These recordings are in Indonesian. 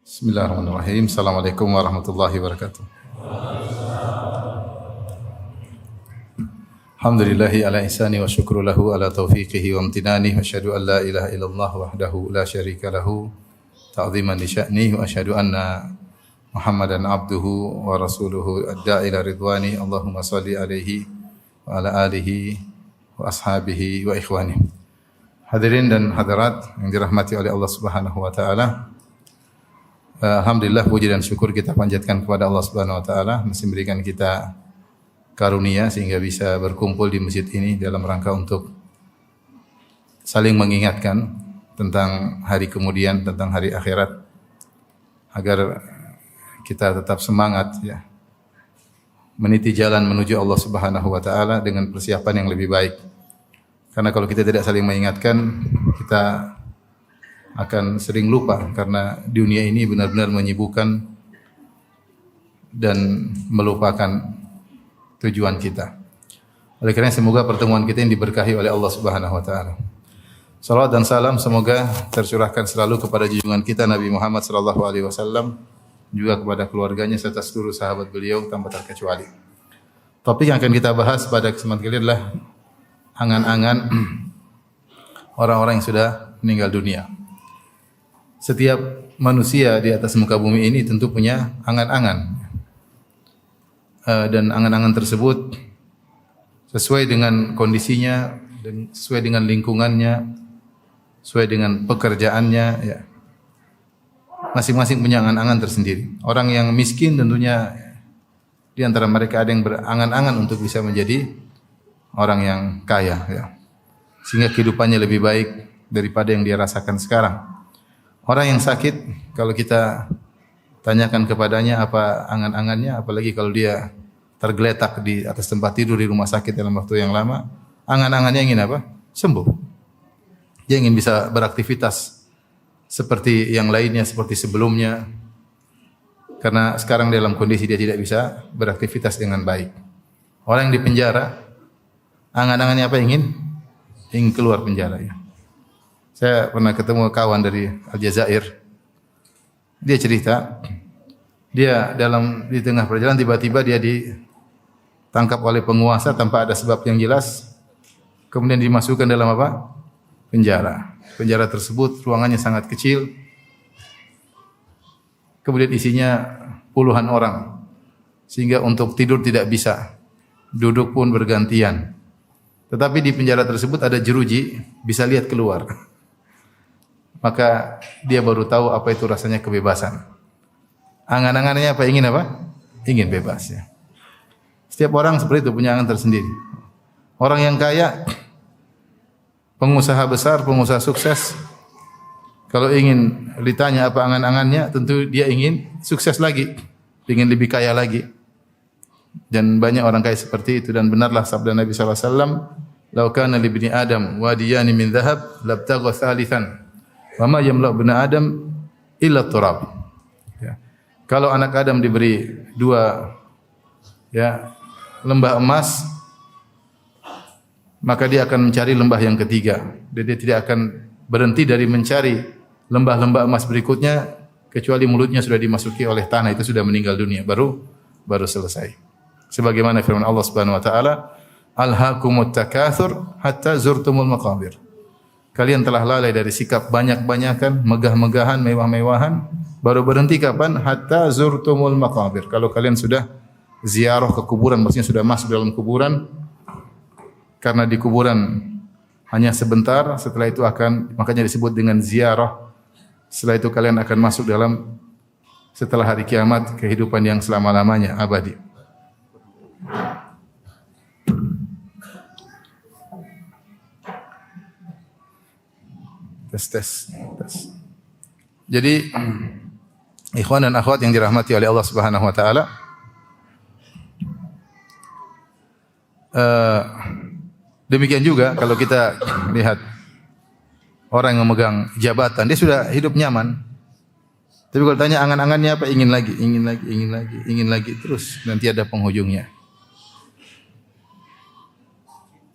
Bismillahirrahmanirrahim. Assalamualaikum warahmatullahi wabarakatuh. Alhamdulillahi ala ihsani wa syukru lahu ala taufiqihi wa amtinani wa asyhadu an la ilaha illallah wahdahu la syarika lahu ta'ziman li sya'ni wa asyhadu anna Muhammadan abduhu wa rasuluhu adda'i ila ridwani. Allahumma salli alaihi wa ala alihi wa ashabihi wa ikhwani. Hadirin dan hadirat yang dirahmati oleh Allah Subhanahu wa taala. Alhamdulillah, puji dan syukur kita panjatkan kepada Allah Subhanahu wa taala masih memberikan kita karunia sehingga bisa berkumpul di masjid ini dalam rangka untuk saling mengingatkan tentang hari kemudian, tentang hari akhirat, agar kita tetap semangat ya meniti jalan menuju Allah Subhanahu wa taala dengan persiapan yang lebih baik. Karena kalau kita tidak saling mengingatkan, kita akan sering lupa karena dunia ini benar-benar menyibukkan dan melupakan tujuan kita. Oleh karena semoga pertemuan kita ini diberkahi oleh Allah Subhanahu wa taala. Salawat dan salam semoga tercurahkan selalu kepada junjungan kita Nabi Muhammad sallallahu alaihi wasallam, juga kepada keluarganya serta seluruh sahabat beliau tanpa terkecuali. Topik yang akan kita bahas pada kesempatan kali ini adalah angan-angan orang-orang yang sudah meninggal dunia. Setiap manusia di atas muka bumi ini tentu punya angan-angan. Dan angan-angan tersebut sesuai dengan kondisinya, dan sesuai dengan lingkungannya, sesuai dengan pekerjaannya ya. Masing-masing punya angan-angan tersendiri. Orang yang miskin tentunya di antara mereka ada yang berangan-angan untuk bisa menjadi orang yang kaya ya. Sehingga kehidupannya lebih baik daripada yang dia rasakan sekarang. Orang yang sakit, kalau kita tanyakan kepadanya apa angan-angannya, apalagi kalau dia tergeletak di atas tempat tidur di rumah sakit dalam waktu yang lama, angan-angannya ingin apa? Sembuh. Dia ingin bisa beraktivitas seperti yang lainnya, seperti sebelumnya. Karena sekarang dalam kondisi dia tidak bisa beraktivitas dengan baik. Orang yang di penjara, angan-angannya apa? Ingin keluar penjara ya. Saya pernah ketemu kawan dari Aljazair. Dia cerita, dia di tengah perjalanan tiba-tiba dia ditangkap oleh penguasa tanpa ada sebab yang jelas. Kemudian dimasukkan dalam apa? Penjara. Penjara tersebut ruangannya sangat kecil. Kemudian isinya puluhan orang. Sehingga untuk tidur tidak bisa. Duduk pun bergantian. Tetapi di penjara tersebut ada jeruji, bisa lihat keluar. Maka dia baru tahu apa itu rasanya kebebasan. Angan-angannya apa? Ingin bebas ya. Setiap orang seperti itu punya angan tersendiri. Orang yang kaya, pengusaha besar, pengusaha sukses, kalau ingin ditanya apa angan-angannya, tentu dia ingin sukses lagi, ingin lebih kaya lagi. Dan banyak orang kaya seperti itu, dan benarlah sabda Nabi sallallahu alaihi wasallam, "Lau kana li ibni Adam wadiyani min dhahab labtagha thalithan." Wa ma yamla ibnu Adam illa turab. Ya. Kalau anak Adam diberi dua ya lembah emas, maka dia akan mencari lembah yang ketiga. Dia tidak akan berhenti dari mencari lembah-lembah emas berikutnya kecuali mulutnya sudah dimasuki oleh tanah, itu sudah meninggal dunia, baru selesai. Sebagaimana firman Allah Subhanahu wa taala, "Alhaakumut takatsur hatta zurtumul maqabir." Kalian telah lalai dari sikap banyak-banyakan, megah-megahan, mewah-mewahan, baru berhenti kapan? Hatta zurtumul maqabir. Kalau kalian sudah ziarah ke kuburan, maksudnya sudah masuk dalam kuburan, karena di kuburan hanya sebentar, setelah itu makanya disebut dengan ziarah. Setelah itu kalian akan masuk dalam, setelah hari kiamat, kehidupan yang selama-lamanya, abadi. Tes. Jadi ikhwan dan akhwat yang dirahmati oleh Allah Subhanahu wa taala, demikian juga kalau kita lihat orang yang memegang jabatan, dia sudah hidup nyaman. Tapi kalau tanya angan-angannya apa? Ingin lagi terus, nanti ada penghujungnya.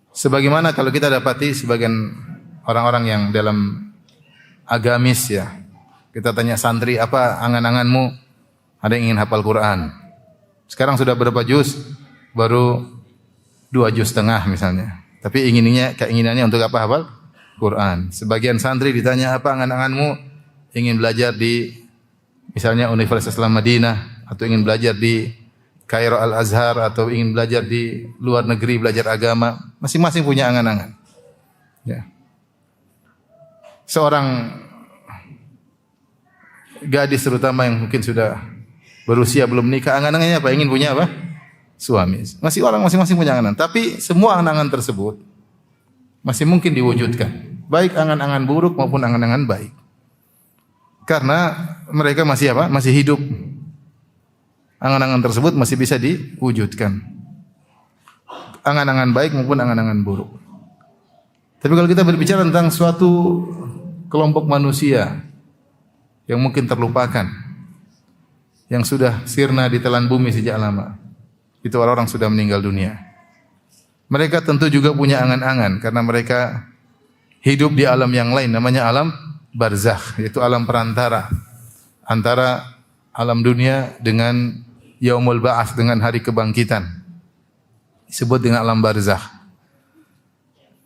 Sebagaimana kalau kita dapati sebagian orang-orang yang dalam agamis ya, Kita tanya santri, apa angan-anganmu? Ada yang ingin hafal Quran. Sekarang sudah berapa juz? Baru 2 juz setengah misalnya. Tapi keinginannya untuk apa hafal Quran. Sebagian santri ditanya, apa angan-anganmu? Ingin belajar di misalnya Universitas Islam Madinah, atau ingin belajar di Kairo Al-Azhar, atau ingin belajar di luar negeri, belajar agama. Masing-masing punya angan-angan. Ya. Seorang gadis terutama yang mungkin sudah berusia belum nikah, angan-angannya apa? Ingin punya apa? Suami. Masing-masing punya angan-angan. Tapi semua angan-angan tersebut masih mungkin diwujudkan. Baik angan-angan buruk maupun angan-angan baik. Karena mereka masih apa? Masih hidup. Angan-angan tersebut masih bisa diwujudkan. Angan-angan baik maupun angan-angan buruk. Tapi kalau kita berbicara tentang suatu kelompok manusia yang mungkin terlupakan, yang sudah sirna di telan bumi sejak lama, itu orang-orang sudah meninggal dunia. Mereka tentu juga punya angan-angan karena mereka hidup di alam yang lain, namanya alam barzakh, yaitu alam perantara antara alam dunia dengan yaumul ba'ats, dengan hari kebangkitan. Disebut dengan alam barzakh.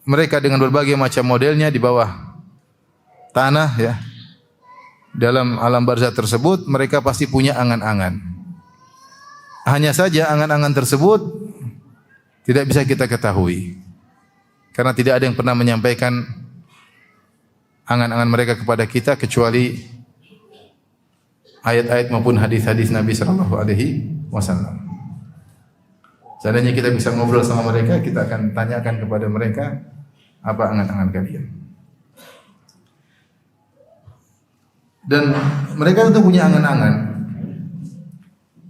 Mereka dengan berbagai macam modelnya di bawah tanah, ya. Dalam alam barzakh tersebut mereka pasti punya angan-angan. Hanya saja angan-angan tersebut tidak bisa kita ketahui. Karena tidak ada yang pernah menyampaikan angan-angan mereka kepada kita kecuali ayat-ayat maupun hadis-hadis Nabi sallallahu alaihi wasallam. Seandainya kita bisa ngobrol sama mereka, kita akan tanyakan kepada mereka, apa angan-angan kalian? Dan mereka tentu punya angan-angan.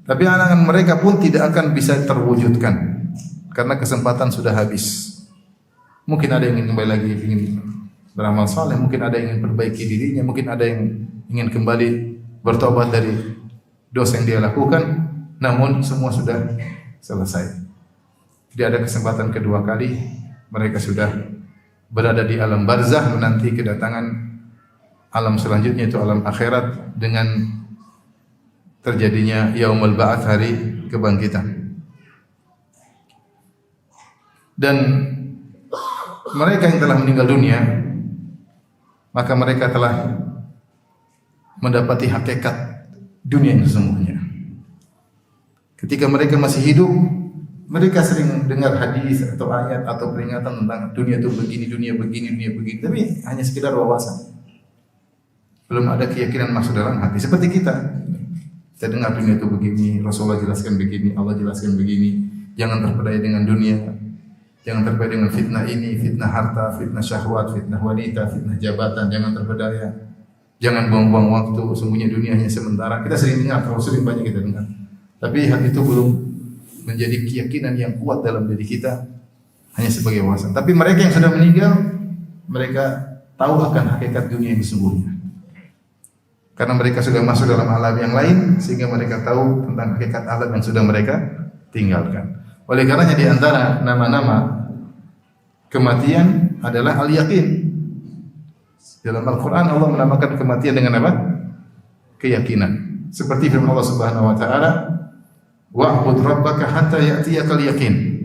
Tapi angan-angan mereka pun tidak akan bisa terwujudkan karena kesempatan sudah habis. Mungkin ada yang ingin kembali lagi, ingin beramal saleh, mungkin ada yang ingin perbaiki dirinya, mungkin ada yang ingin kembali bertobat dari dosa yang dia lakukan, namun semua sudah selesai. Tidak ada kesempatan kedua kali, mereka sudah berada di alam barzakh menanti kedatangan alam selanjutnya, itu alam akhirat dengan terjadinya yaumul ba'ats, hari kebangkitan. Dan mereka yang telah meninggal dunia, maka mereka telah mendapati hakikat dunia yang sesungguhnya. Ketika mereka masih hidup, mereka sering dengar hadis atau ayat atau peringatan tentang dunia itu begini, dunia begini, dunia begini, tapi hanya sekedar wawasan. Belum ada keyakinan masuk dalam hati. Seperti kita dengar dunia itu begini, Rasulullah jelaskan begini, Allah jelaskan begini. Jangan terpedaya dengan dunia, jangan terpedaya dengan fitnah ini, fitnah harta, fitnah syahwat, fitnah wanita, fitnah jabatan. Jangan terpedaya, jangan buang-buang waktu. Sungguhnya dunia hanya sementara. Kita sering dengar, terlalu sering banyak kita dengar. Tapi hal itu belum menjadi keyakinan yang kuat dalam diri kita, hanya sebagai wawasan. Tapi mereka yang sudah meninggal, mereka tahu akan hakikat dunia yang sesungguhnya. Karena mereka sudah masuk dalam alam yang lain, sehingga mereka tahu tentang hakikat alam yang sudah mereka tinggalkan. Oleh karenanya di antara nama-nama kematian adalah al-yaqin. Dalam Al-Quran Allah menamakan kematian dengan apa? Keyakinan. Seperti firman Allah Subhanahu Wa Taala, wa'bud rabbaka hatta ya'tiyakal yaqin.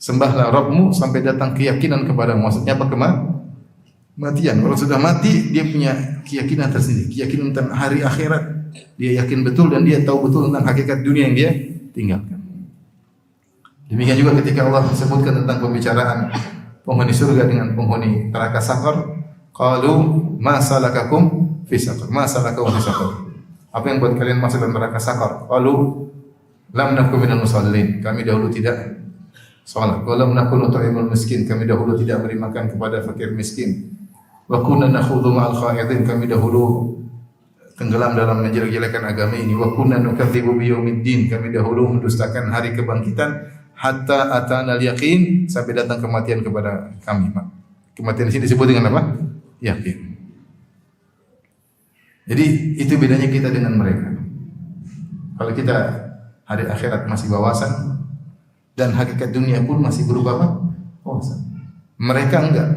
Sembahlah Rabbmu sampai datang keyakinan kepadamu. Maksudnya apa? Kematian. Kalau sudah mati, dia punya keyakinan tersendiri, keyakinan tentang hari akhirat. Dia yakin betul dan dia tahu betul tentang hakikat dunia yang dia tinggalkan. Demikian juga ketika Allah sebutkan tentang pembicaraan penghuni surga dengan penghuni neraka sakar, qalu ma salakakum fi saqar? Ma salakakum fi saqar? Apa yang buat kalian masuk dalam neraka sakar? Qalu lam nakum minal musallin. Kami dahulu tidak salat. Wa lam nakun nut'imul miskin. Kami dahulu tidak beri makan kepada fakir miskin. Wa kunna nakhudhu ma'al khaidin. Kami dahulu tenggelam dalam menjelek-jelekan agama ini. Wa kunna nukadzibu biyaumiddin. Kami dahulu mendustakan hari kebangkitan hatta atana al-yaqin, sampai datang kematian kepada kami. Kematian di sini disebut dengan apa? Yakin. Jadi itu bedanya kita dengan mereka. Kalau kita hari akhirat masih wawasan dan hakikat dunia pun masih berupa apa? Wawasan. Mereka enggak.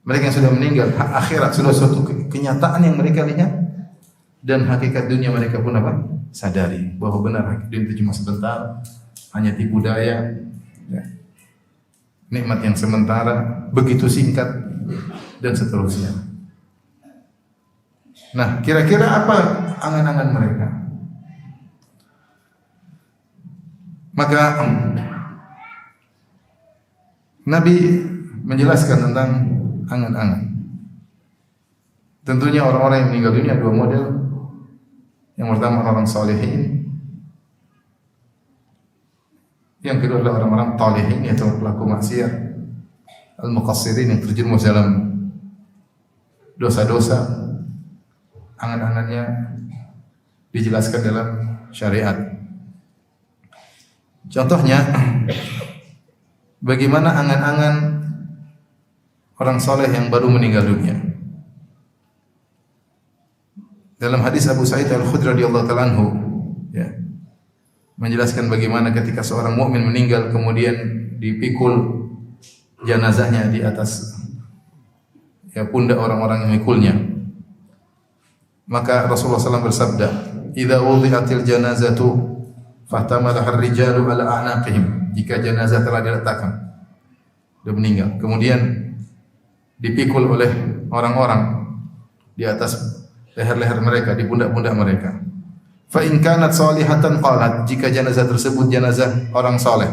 Mereka yang sudah meninggal, akhirat sudah suatu kenyataan yang mereka lihat, dan hakikat dunia mereka pun apa? Sadari bahwa benar hakikat dunia itu cuma sebentar, hanya tipu daya, ya. Nikmat yang sementara, begitu singkat dan seterusnya. Nah, kira-kira apa angan-angan mereka? Maka Nabi menjelaskan tentang angan-angan. Tentunya orang-orang yang meninggal dunia dua model. Yang pertama orang salihin, yang kedua adalah orang-orang talihin, yaitu pelaku maksiat, al-muqassirin yang terjerumus dalam dosa-dosa. Angan-angannya dijelaskan dalam syariat. Contohnya, bagaimana angan-angan orang soleh yang baru meninggal dunia. Dalam hadis Abu Sa'id Al-Khudri radhiyallahu ta'ala anhu, ya, menjelaskan bagaimana ketika seorang mukmin meninggal kemudian dipikul jenazahnya di atas ya pundak orang-orang yang mikulnya. Maka Rasulullah SAW bersabda, "Idza wudi'atil janazatu fahtamalaha ar-rijalu ala a'naqihim." Jika jenazah telah diletakkan, dia meninggal, kemudian dipikul oleh orang-orang di atas leher-leher mereka, di pundak-pundak mereka. Fa in kanat salihatan qalat, jika jenazah tersebut jenazah orang saleh,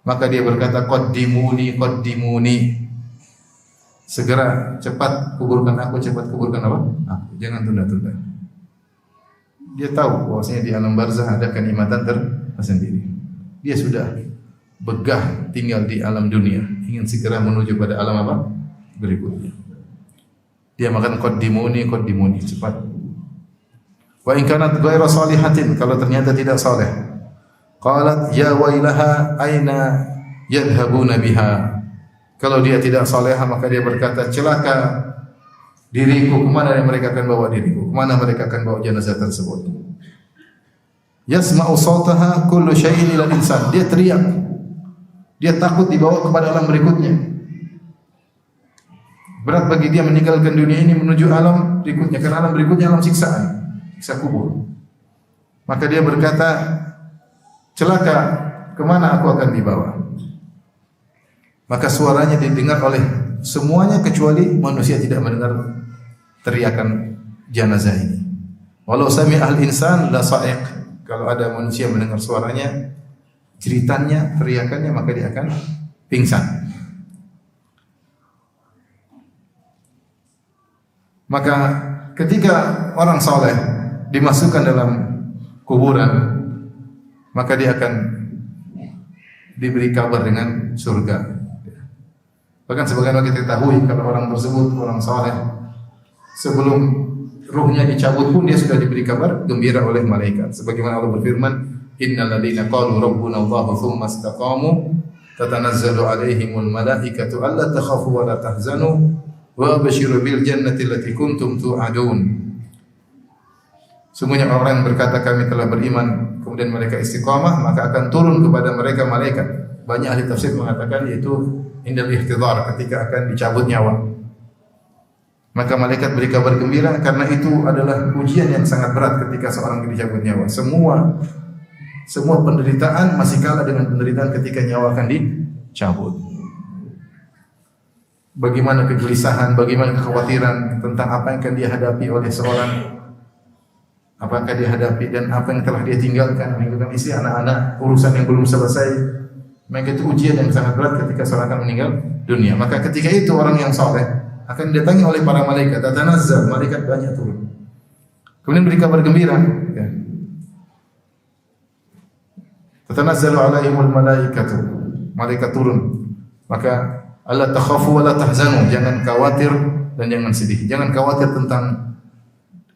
maka dia berkata qaddimuni qaddimuni. Segera, cepat kuburkan aku, cepat kuburkan apa? Aku. Jangan tunda-tunda. Dia tahu bahwasanya di alam barzah ada kenikmatan tersendiri. Dia sudah begah tinggal di alam dunia, ingin segera menuju pada alam apa? Berikutnya. Dia makan qaddimuni qaddimuni, cepat. Wa in kanat ghairu salihatin, kalau ternyata tidak saleh. Qalat ya wailaha aina yadhhabuna biha. Kalau dia tidak salehah maka dia berkata, celaka diriku, kemana mereka akan bawa diriku? Kemana mereka akan bawa jenazah tersebut? Yasma'u sautaha kullu syai'in ila insan. Dia teriak. Dia takut dibawa kepada alam berikutnya. Berat bagi dia meninggalkan dunia ini menuju alam berikutnya, karena alam berikutnya alam siksaan, siksa kubur. Maka dia berkata, celaka, kemana aku akan dibawa? Maka suaranya didengar oleh semuanya kecuali manusia tidak mendengar teriakan jenazah ini. Walau sami'al insan la sa'iq. Kalau ada manusia mendengar suaranya, jeritannya, teriakannya, maka dia akan pingsan. Maka ketika orang saleh dimasukkan dalam kuburan, maka dia akan diberi kabar dengan surga. Bahkan sebagaimana kita ketahui, kalau orang tersebut orang saleh, sebelum ruhnya dicabut pun dia sudah diberi kabar gembira oleh malaikat. Sebagaimana Allah berfirman, "Innal ladzina qalu rabbuna Allahu tsumma istaqamu tatanazzalu alaihimul malaikatu alla takhafu wa la tahzanu wa abshiru bil jannati allati kuntum tu'adun." Sungguhnya orang yang berkata kami telah beriman kemudian mereka istiqamah, maka akan turun kepada mereka malaikat. Banyak ahli tafsir mengatakan yaitu indal ihtidar, ketika akan dicabut nyawa. Maka malaikat beri kabar gembira, karena itu adalah ujian yang sangat berat ketika seorang dicabut nyawa. Semua penderitaan masih kalah dengan penderitaan ketika nyawa akan dicabut. Bagaimana kegelisahan, bagaimana kekhawatiran tentang apa yang akan dia hadapi oleh seorang, apa yang akan dia hadapi dan apa yang telah dia tinggalkan, meninggalkan istri, anak-anak, urusan yang belum selesai. Maka itu ujian yang sangat berat ketika seorang akan meninggal dunia. Maka ketika itu orang yang saleh akan didatangi oleh para malaikat, tatanazzal, malaikat banyak turun. Kemudian beri kabar gembira, ya. Tatanazzalu alaihimul malaikatu, malaikat turun. Maka alla takhafu wa la tahzanu, jangan khawatir dan jangan sedih. Jangan khawatir tentang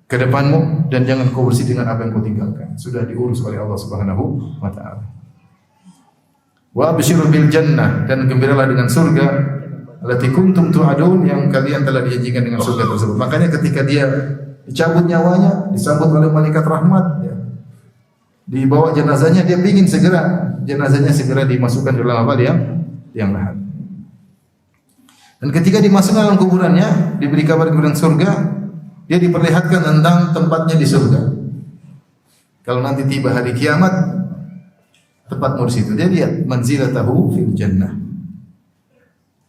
ke depanmu dan jangan kau bersih dengan apa yang kau tinggalkan. Sudah diurus oleh Allah Subhanahu wa taala. Wa abshiru bil jannah, dan gembiralah dengan surga allati kuntum tu'adun, yang kalian telah dijanjikan dengan surga tersebut. Makanya ketika dia dicabut nyawanya, disambut oleh malaikat rahmat, ya, dibawa jenazahnya, dia ingin segera jenazahnya segera dimasukkan dalam apa yang lahat. Dan ketika dimasukkan dalam kuburannya, diberi kabar kemudian surga, dia diperlihatkan tentang tempatnya di surga. Kalau nanti tiba hari kiamat, tempatmu di situ. Dia lihat manzilatahu fil jannah.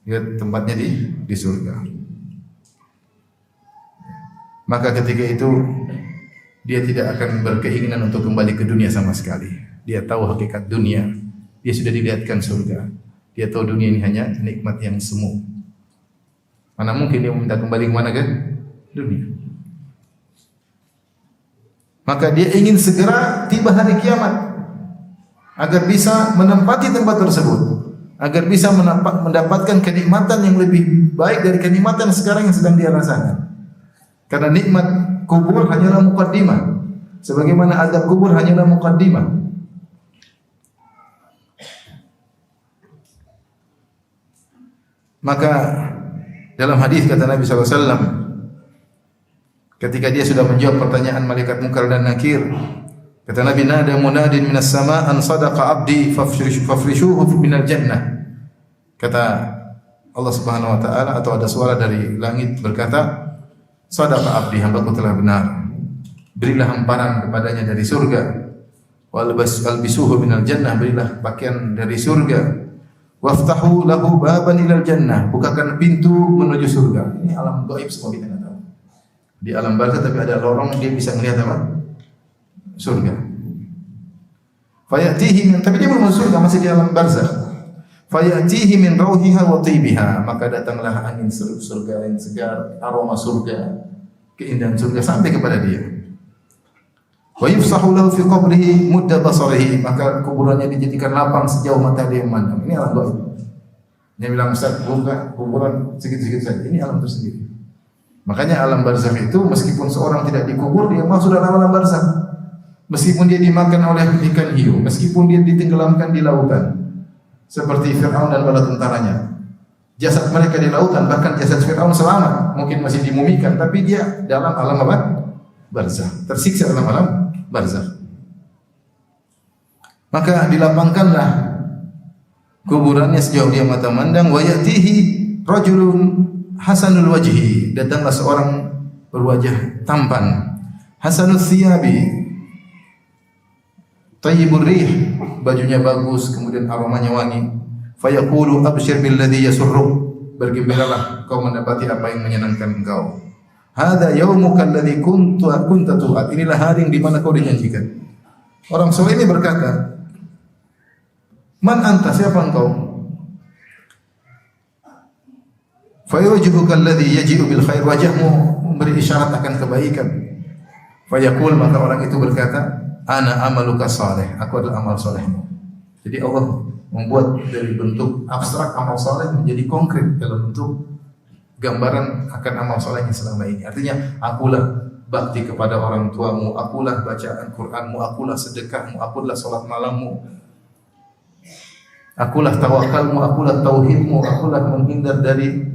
Lihat tempatnya di surga. Maka ketika itu dia tidak akan berkeinginan untuk kembali ke dunia sama sekali. Dia tahu hakikat dunia. Dia sudah dilihatkan surga. Dia tahu dunia ini hanya nikmat yang semu. Mana mungkin dia meminta kembali ke mana kan? Dunia. Maka dia ingin segera tiba hari kiamat agar bisa menempati tempat tersebut, agar bisa mendapatkan kenikmatan yang lebih baik dari kenikmatan sekarang yang sedang dia rasakan. Karena nikmat kubur hanyalah muqaddimah, sebagaimana azab kubur hanyalah muqaddimah. Maka dalam hadis kata Nabi SAW, ketika dia sudah menjawab pertanyaan malaikat Munkar dan Nakir, kata Nabi, nada munadin minas sama an sadaqa abdi fafrishuhu minal jannah. Kata Allah Subhanahu wa taala, atau ada suara dari langit berkata, sadaqa abdi, hambaku telah benar. Berilah hamparan kepadanya dari surga. Albisuhu minal jannah, berilah pakaian dari surga. Waftahu lahu baban ilal jannah, bukakan pintu menuju surga. Ini alam gaib, semua kita tidak tahu. Di alam barzakh tapi ada lorong, dia bisa melihat apa? Surga. Fayatihi min, tapi dia belum masuk surga, masih di alam barzakh. Fayatihi min rauhiha wa tibiha, maka datanglah angin surga yang segar, aroma surga, keindahan surga sampai kepada dia. Wa yufsahu lahu fi qabrihi mudda basarihi, maka kuburannya dijadikan lapang sejauh mata dia memandang. Ini alam gaib. Dia bilang, Ustaz, buka kuburan sedikit-sedikit saja. Ini alam tersendiri. Makanya alam barzakh itu meskipun seorang tidak dikubur, dia masuk dalam alam barzakh. Meskipun dia dimakan oleh ikan hiu, meskipun dia ditenggelamkan di lautan, seperti Fir'aun dan bala tentaranya. Jasad mereka di lautan, bahkan jasad Fir'aun selamat, mungkin masih dimumikan, tapi dia dalam alam apa? Barzakh. Tersiksa dalam alam barzakh. Maka dilapangkanlah kuburannya sejauh dia mata mandang. Wa yatihi rajulun hasanul wajhi, datanglah seorang berwajah tampan, hasanul thiyabi, tayyibur rih, bajunya bagus, kemudian aromanya wangi. Fayaqulu abshir billadhi yasurruk, bergembiralah kau mendapati apa yang menyenangkan engkau. Hadza yaumuka alladhi kunta tu'ad, inilah hari yang di mana kau dijanjikan. Orang soleh ini berkata, man anta, siapa engkau? Fayujibuka alladhi yaji'u bil khair, wajahmu memberi isyarat akan kebaikan. Fayaqul, maka orang itu berkata, ana amaluka saleh, aku adalah amal solehmu. Jadi Allah membuat dari bentuk abstrak amal soleh menjadi konkret dalam bentuk gambaran akan amal solehnya selama ini. Artinya, akulah bakti kepada orang tuamu, akulah bacaan Qur'anmu, akulah sedekahmu, akulah salat malammu, akulah tawakalmu, akulah tauhidmu, akulah menghindar dari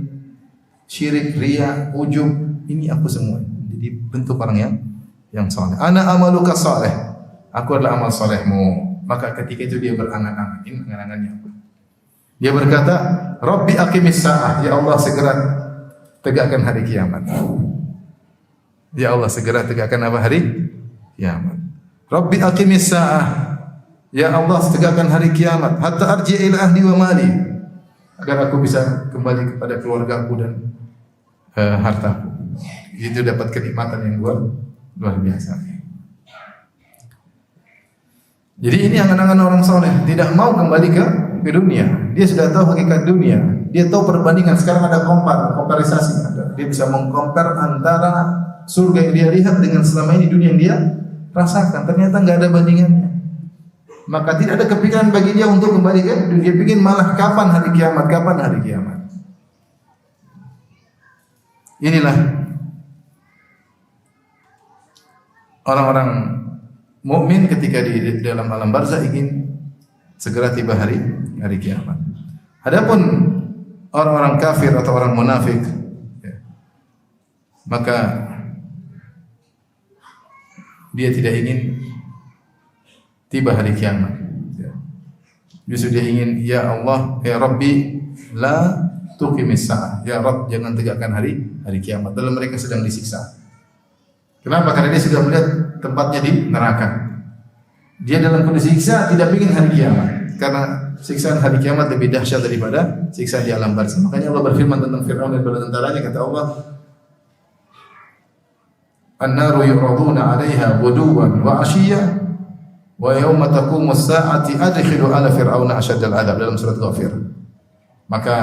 syirik, riya, ujub. Ini aku semua. Jadi bentuk orang yang saleh. Ana amaluka saleh, aku adalah amal salehmu. Maka ketika itu dia berangan-angan. Ini angan-angannya apa? Dia berkata, Rabbi aqimis sa'ah, ya Allah segera tegakkan hari kiamat. Ya Allah segera tegakkan apa hari kiamat. Rabbi aqimis sa'ah, ya Allah tegakkan hari kiamat. Hatta arji ila ahli wa mali, agar aku bisa kembali kepada keluargaku dan hartaku. Itu dapat kenikmatan yang luar biasa. Jadi ini angan-angan orang soleh, tidak mau kembali ke dunia. Dia sudah tahu hakikat dunia. Dia tahu perbandingan. Sekarang ada komparisasi. Dia bisa mengkompar antara surga yang dia lihat dengan selama ini dunia yang dia rasakan. Ternyata nggak ada bandingannya. Maka tidak ada kepikiran bagi dia untuk kembali ke dunia. Dia ingin malah kapan hari kiamat, kapan hari kiamat. Inilah orang-orang mukmin ketika di dalam alam barzakh ingin segera tiba hari kiamat. Adapun orang-orang kafir atau orang munafik, maka dia tidak ingin tiba hari kiamat. Justru dia ingin, ya Allah, ya Rabbi, la tuqimis sa'ah. Ya Rabb, jangan tegakkan hari kiamat. Dalam mereka sedang disiksa. Kenapa? Karena dia sudah melihat tempatnya di neraka. Dia dalam kondisi siksa tidak ingin hari kiamat, karena siksaan hari kiamat lebih dahsyat daripada siksaan di alam barzakh. Makanya Allah berfirman tentang Fir'aun dan bala tentaranya, kata Allah, "An-naru yu'raduna 'alaiha ghuduwan wa 'ashiyya wa yawma taqumu as-sa'ati adkhilu ala fir'auna ashaddal 'adzab," dalam surat Ghafir. Maka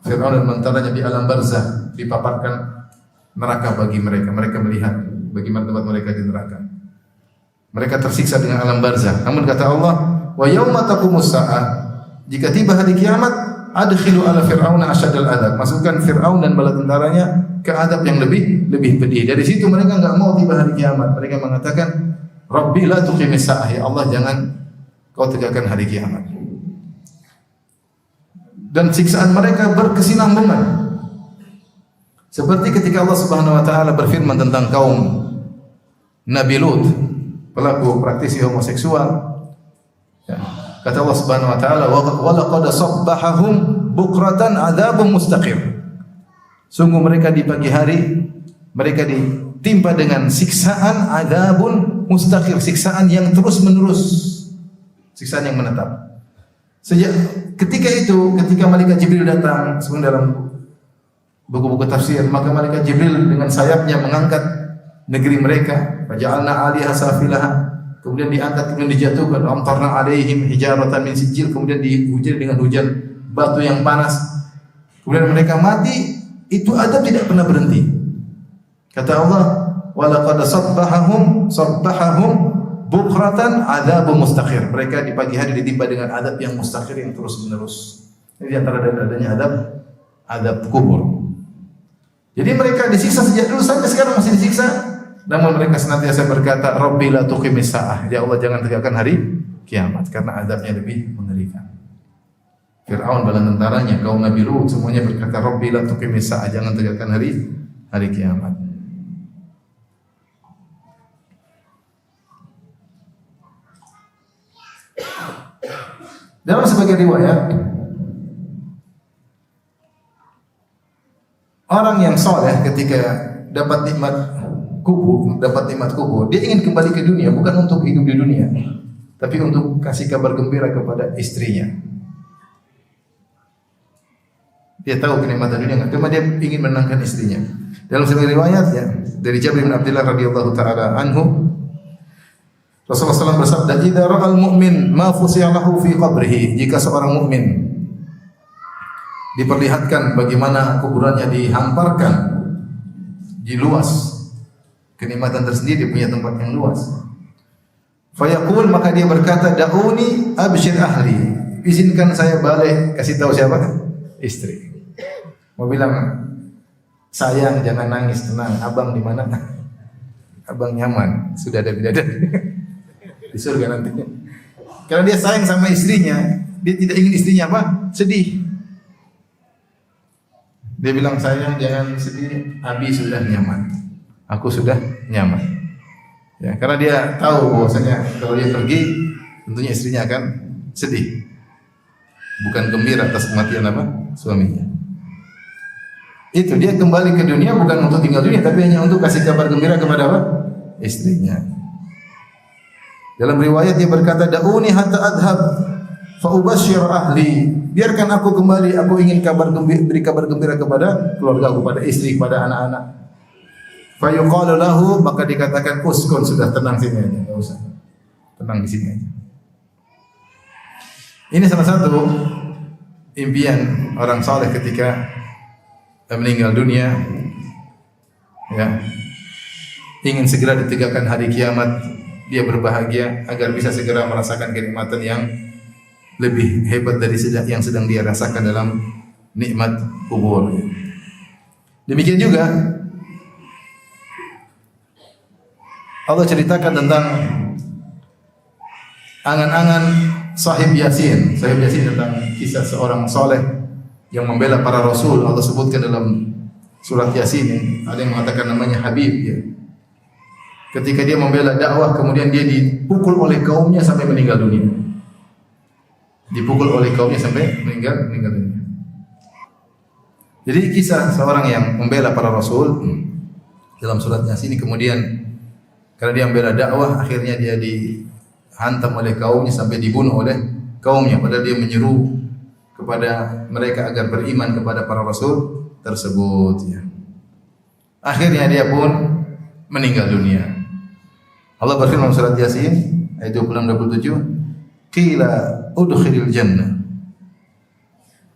Fir'aun dan tentaranya di alam barzakh dipaparkan neraka bagi mereka. Mereka melihat bagaimana tempat mereka di neraka. Mereka tersiksa dengan alam barzakh. Namun kata Allah, wa yauma taqumus saa'ah, jika tiba hari kiamat, adkhilu ala fir'auna asyaddal adzab, masukkan Fir'aun dan bala tentaranya ke adab yang lebih pedih. Dari situ mereka enggak mau tiba hari kiamat. Mereka mengatakan, Rabbi la tuqimis saa'ah, ya Allah jangan kau tegakkan hari kiamat. Dan siksaan mereka berkesinambungan. Seperti ketika Allah Subhanahu wa taala berfirman tentang kaum Nabi Lut, pelaku praktisi homoseksual. Ya. Kata Allah Subhanahu wa taala, "Wa laqad sabbahahum bukratan adzabun mustaqir." Sungguh mereka di pagi hari mereka ditimpa dengan siksaan adzabun mustaqir, siksaan yang terus-menerus, siksaan yang menetap. Sejak ketika malaikat Jibril datang, sebenarnya dalam buku-buku tafsir, maka malaikat Jibril dengan sayapnya mengangkat negeri mereka, faja'alna 'aliha safilaha, kemudian diangkat, kemudian dijatuhkan, amtarna 'alaihim hijaratan min sijil, kemudian dihujan dengan hujan batu yang panas, kemudian mereka mati. Itu adab tidak pernah berhenti. Kata Allah, wa laqad sabbahahum bukratan adzabun mustaqir, mereka di pagi hari ditimpa dengan adab yang mustaqir, yang terus-menerus. Ini di antara adanya adab kubur. Jadi mereka disiksa sejak dulu sampai sekarang masih disiksa. Namun mereka senantiasa berkata, Rabbi la tuqimis sa'ah, ya Allah jangan tegakkan hari kiamat, karena adabnya lebih mengerikan. Fir'aun bala tentaranya, kaum Nabi Lut semuanya berkata, Rabbi la tuqimis sa'ah, jangan tegakkan hari kiamat. Dalam sebagian riwayat, orang yang soleh ketika dapat nikmat kubur, dia ingin kembali ke dunia bukan untuk hidup di dunia, tapi untuk kasih kabar gembira kepada istrinya. Dia tahu kenikmatan dunia, cuma dia ingin menenangkan istrinya. Dalam sebagian riwayat ya, dari Jabir bin Abdullah radhiyallahu taala anhu, Rasulullah SAW bersabda, "Idza ra'al mu'min ma fusiya lahu fi qabrihi," jika seorang mukmin diperlihatkan bagaimana kuburannya dihamparkan, diluas, kenikmatan tersendiri, punya tempat yang luas. Fayaqul, maka dia berkata, "Da'uni abshir ahli," izinkan saya balik, kasih tahu siapa? Istri. Mau bilang, sayang jangan nangis, tenang, abang di mana? Abang nyaman, sudah ada bidadari di surga nanti. Karena dia sayang sama istrinya, dia tidak ingin istrinya apa? Sedih. Dia bilang, sayang jangan sedih, Abi sudah nyaman, aku sudah nyaman. Ya, karena dia tahu bahwasanya kalau dia pergi, tentunya istrinya akan sedih, bukan gembira atas kematian apa? Suaminya. Itu dia kembali ke dunia bukan untuk tinggal dunia, tapi hanya untuk kasih kabar gembira kepada apa? Istrinya. Dalam riwayat dia berkata, "Da'uni hatta adhab fa ubashshir ahli." Biarkan aku kembali, aku ingin beri kabar gembira kepada keluarga, kepada istri, kepada anak-anak. Fa yuqalu lahu, maka dikatakan, "Uskun, sudah tenang sini aja, enggak usah. Tenang di sini aja." Ini salah satu impian orang saleh ketika meninggal dunia, ya, ingin segera ditegakkan hari kiamat, dia berbahagia agar bisa segera merasakan kenikmatan yang lebih hebat dari yang sedang dia rasakan dalam nikmat kubur. Demikian juga Allah ceritakan tentang angan-angan Sahib Yasin. Sahib Yasin tentang kisah seorang soleh yang membela para rasul. Allah sebutkan dalam surat Yasin, ada yang mengatakan namanya Habib ya. Ketika dia membela dakwah, kemudian dia dipukul oleh kaumnya sampai meninggal dunia. Dipukul oleh kaumnya sampai meninggal dunia. Jadi kisah seorang yang membela para rasul dalam surat Yasin ini kemudian Karena dia membela dakwah, akhirnya dia dihantam oleh kaumnya sampai dibunuh oleh kaumnya. Padahal dia menyeru kepada mereka agar beriman kepada para rasul tersebut. Ya. Akhirnya dia pun meninggal dunia. Allah berfirman dalam surat Yasin ayat 26-27, "Qila udkhilil jannah."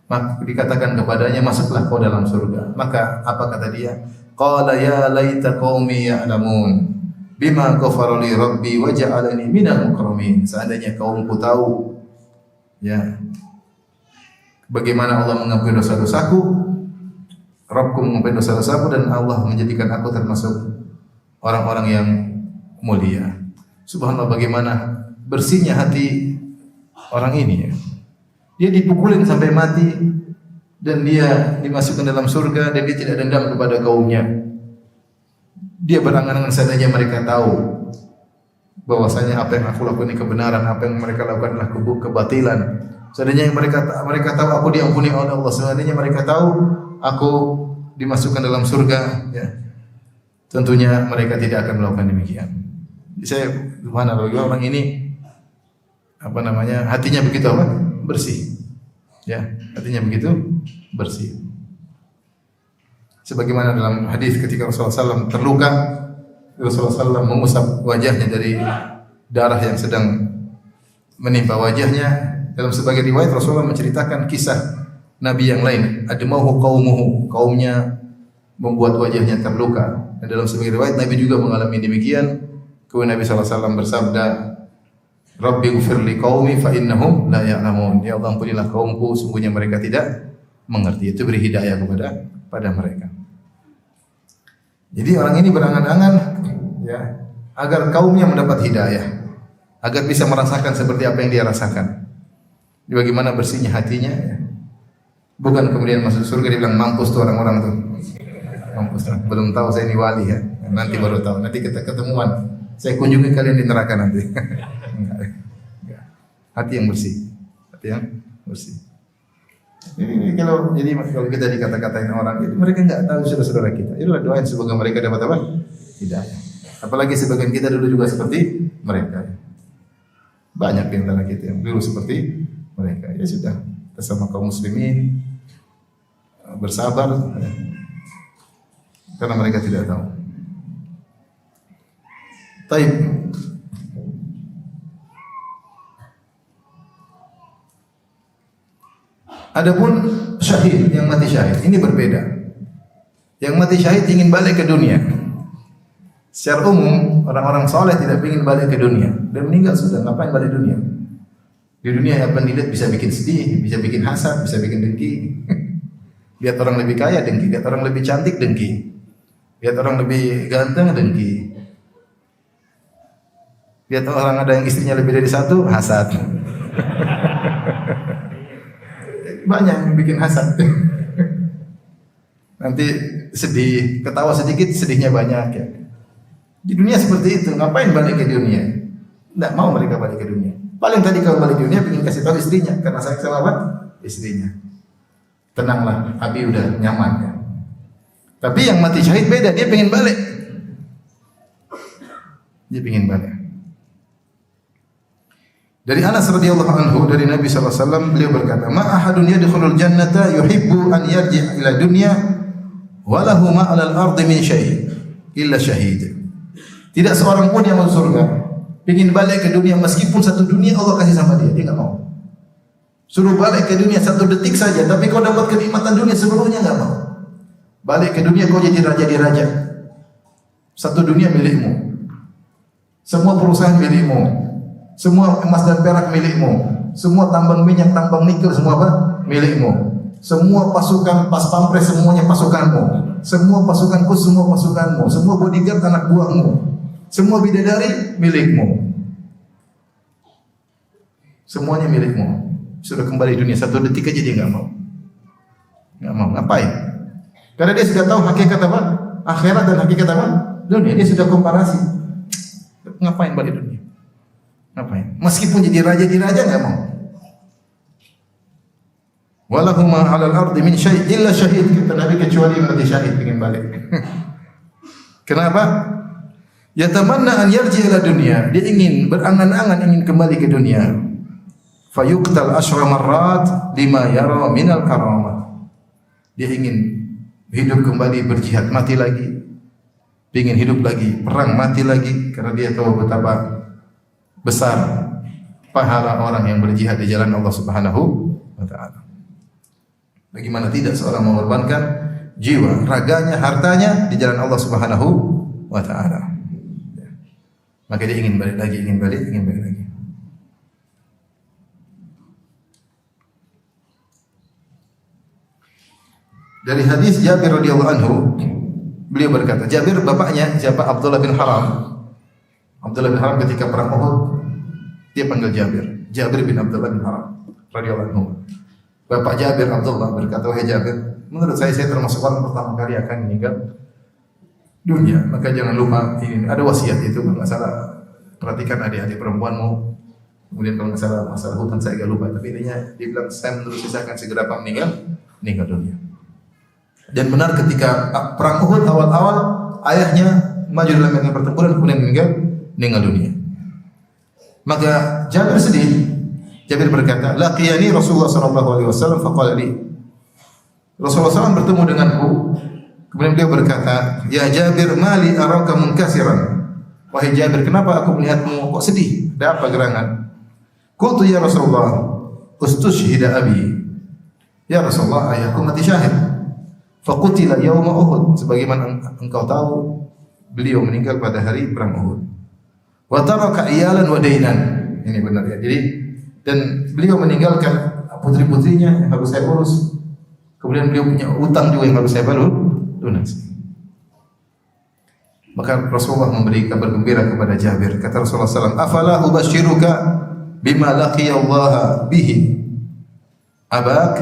Maka dikatakan kepadanya, masuklah kau dalam surga. Maka apa kata dia? Qala ya laita qaumi ya'lamun bima ghafara li rabbi wa ja'alani minal mukramin. Seandainya kaumku tahu ya bagaimana Allah mengampuni dosa-dosaku, Rabbku mengampuni dosa-dosaku, dan Allah menjadikan aku termasuk orang-orang yang mulia. Subhanallah, bagaimana bersihnya hati orang ini ya. Dia dipukulin sampai mati dan dia dimasukkan dalam surga dan dia tidak dendam kepada kaumnya. Dia berangan-angan seandainya mereka tahu bahwasanya apa yang aku lakukan ini kebenaran, apa yang mereka lakukan adalah kebatilan. Seandainya mereka tahu aku diampuni oleh Allah, seandainya mereka tahu aku dimasukkan dalam surga, ya, tentunya mereka tidak akan melakukan demikian. Saya subhanallah, orang ini hatinya begitu bersih. Ya, hatinya begitu bersih. Sebagaimana dalam hadis ketika Rasulullah SAW terluka, Rasulullah SAW mengusap wajahnya dari darah yang sedang menimpa wajahnya. Dalam sebagian riwayat Rasulullah menceritakan kisah Nabi yang lain, admahu qaumuhu, kaumnya membuat wajahnya terluka. Dan dalam sebagian riwayat Nabi juga mengalami demikian. Kemudian Nabi SAW bersabda, Rabbi ghfirli qaumi fa innahum la ya'lamun. Ya Allah, ampunilah kaumku, sungguhnya mereka tidak mengerti. Itu beri hidayah pada mereka. Jadi orang ini berangan-angan ya agar kaumnya mendapat hidayah, agar bisa merasakan seperti apa yang dia rasakan. Bagaimana bersihnya hatinya ya. Bukan kemudian masuk surga dia bilang mampus tuh orang-orang tuh. Mampus. Belum tahu saya ini wali ya. Nanti baru tahu. Nanti kita ketemuan. Saya kunjungi kalian di neraka nanti. Hati yang bersih. Hati yang bersih. Jadi kalau kita dikata-katain orang itu, mereka enggak tahu saudara-saudara kita. Itulah doain semoga mereka dapat apa? Hidayah. Apalagi sebagian kita dulu juga seperti mereka. Banyak di antara kita yang dulu seperti mereka. Ya sudah, bersama kaum muslimin bersabar karena mereka tidak tahu. Taib. Adapun syahid, yang mati syahid, ini berbeda. Yang mati syahid ingin balik ke dunia. Secara umum, orang-orang soleh tidak ingin balik ke dunia. Dan meninggal sudah, ngapain balik dunia? Di dunia yang dilihat bisa bikin sedih, bisa bikin hasad, bisa bikin dengki. Lihat orang lebih kaya, dengki. Lihat orang lebih cantik, dengki. Lihat orang lebih ganteng, dengki. Lihat orang ada yang istrinya lebih dari satu, hasad. Banyak yang bikin hasad. Nanti sedih, ketawa sedikit, sedihnya banyak ya. Di dunia seperti itu, ngapain balik ke dunia? Tidak mau mereka balik ke dunia. Paling tadi kalau balik ke dunia ingin kasih tahu istrinya, karena sayang sama apa? Istrinya. Tenanglah, Abi udah nyaman ya. Tapi yang mati syahid beda, dia pengen balik. Dia pengen balik. Dari Anas radhiyallahu anhu dari Nabi sallallahu alaihi wasallam beliau berkata, "Ma ahadun yadkhulul jannata yuhibbu an yarji' ila dunya wa lahu ma 'alal ardi min syai' illa syahid." Tidak seorang pun yang masuk surga ingin balik ke dunia meskipun satu dunia Allah kasih sama dia, dia enggak mau. Suruh balik ke dunia satu detik saja, tapi kau dapat kenikmatan dunia sebelumnya enggak mau. Balik ke dunia kau jadi raja di raja. Satu dunia milikmu. Semua perusahaan milikmu. Semua emas dan perak milikmu. Semua tambang minyak, tambang nikel semua apa? Milikmu. Semua pasukan pas pampres semuanya pasukanmu. Semua pasukan khusus semua pasukanmu. Semua bodyguard anak buahmu. Semua bidadari milikmu. Semuanya milikmu. Sudah kembali dunia satu detik aja dia enggak mau. Enggak mau. Ngapain? Karena dia sudah tahu hakikat apa? Akhirat dan hakikat apa? Dunia. Dia sudah komparasi. Ngapain balik dunia? Ngapain? Meskipun jadi raja di raja enggak mau. Walahum 'alal ardi min syai' illa syahid, kata Nabi, kecuali yang mati syahid ingin balik. Kenapa? Yatamanna an yarji ila dunya, dia ingin berangan-angan ingin kembali ke dunia. Fayuqtal asyra marrat lima yara minal karamah. Dia ingin hidup kembali berjihad, mati lagi. Ingin hidup lagi, perang, mati lagi karena dia tahu betapa besar pahala orang yang berjihad di jalan Allah Subhanahu wa taala. Bagaimana tidak seorang mengorbankan jiwa, raganya, hartanya di jalan Allah Subhanahu wa taala. Maka dia ingin balik lagi, ingin balik lagi. Dari hadis Jabir radhiyallahu anhu, beliau berkata, Jabir bapaknya siapa? Abdullah bin Haram. Abdullah bin Haram ketika perang Uhud, dia panggil Jabir. Jabir bin Abdullah bin Haram radhiyallahu anhu. Bapak Jabir Abdullah berkata, wahai Jabir, menurut saya termasuk orang pertama kali akan meninggal dunia. Maka jangan lupa ini ada wasiat itu, masalah perhatikan adik-adik perempuanmu. Kemudian kalau masalah hutan saya agak lupa, tapi intinya dia bilang saya menurut saya akan segera meninggal dunia. Dan benar ketika perang Uhud awal-awal ayahnya maju dalam medan pertempuran kemudian meninggal dunia. Maka Jabir sedih. Jabir berkata, laqiyani Rasulullah sallallahu alaihi wasallam faqala li. Rasulullah SAW bertemu denganku. Kemudian beliau berkata, ya Jabir mali araka munkasiran. Wahai Jabir, kenapa aku melihatmu kok sedih? Ada apa gerangan? Qultu ya Rasulullah, ustushhida abi. Ya Rasulullah, ayahku mati syahid. Faqutila yauma Uhud, sebagaimana engkau tahu beliau meninggal pada hari perang Uhud. Wa taraka iyalan wa dainan. Ini benar ya. Jadi dan beliau meninggalkan putri-putrinya yang harus saya urus. Kemudian beliau punya utang juga yang harus saya lunasi. Maka Rasulullah memberi kabar gembira kepada Jabir. Kata Rasulullah SAW, afala ubashiruka bima laqiyallaha bihi abak,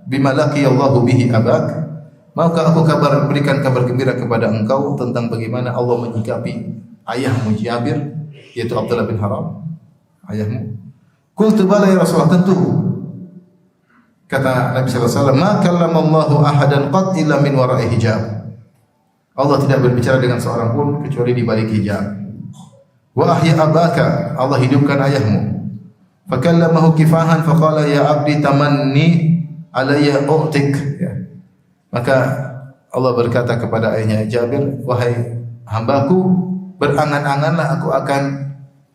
bima laqiyallahu bihi abak. Maukah aku berikan kabar gembira kepada engkau tentang bagaimana Allah menyikapi ayahmu Jabir, yaitu Abdullah bin Haram, ayahmu? Qultu bala ya Rasulullah, tentu. Kata Nabi sallallahu alaihi wasallam, "Ma kallamallahu ahadan qat illa min wara'i hijab." Allah tidak berbicara dengan seorang pun kecuali di balik hijab. Wa ahya abaka, Allah hidupkan ayahmu. Fakallamahu kifahan faqala ya abdi tamanni alayya u'tik. Ya. Maka Allah berkata kepada ayahnya Jabir, wahai hambaku, berangan-anganlah aku akan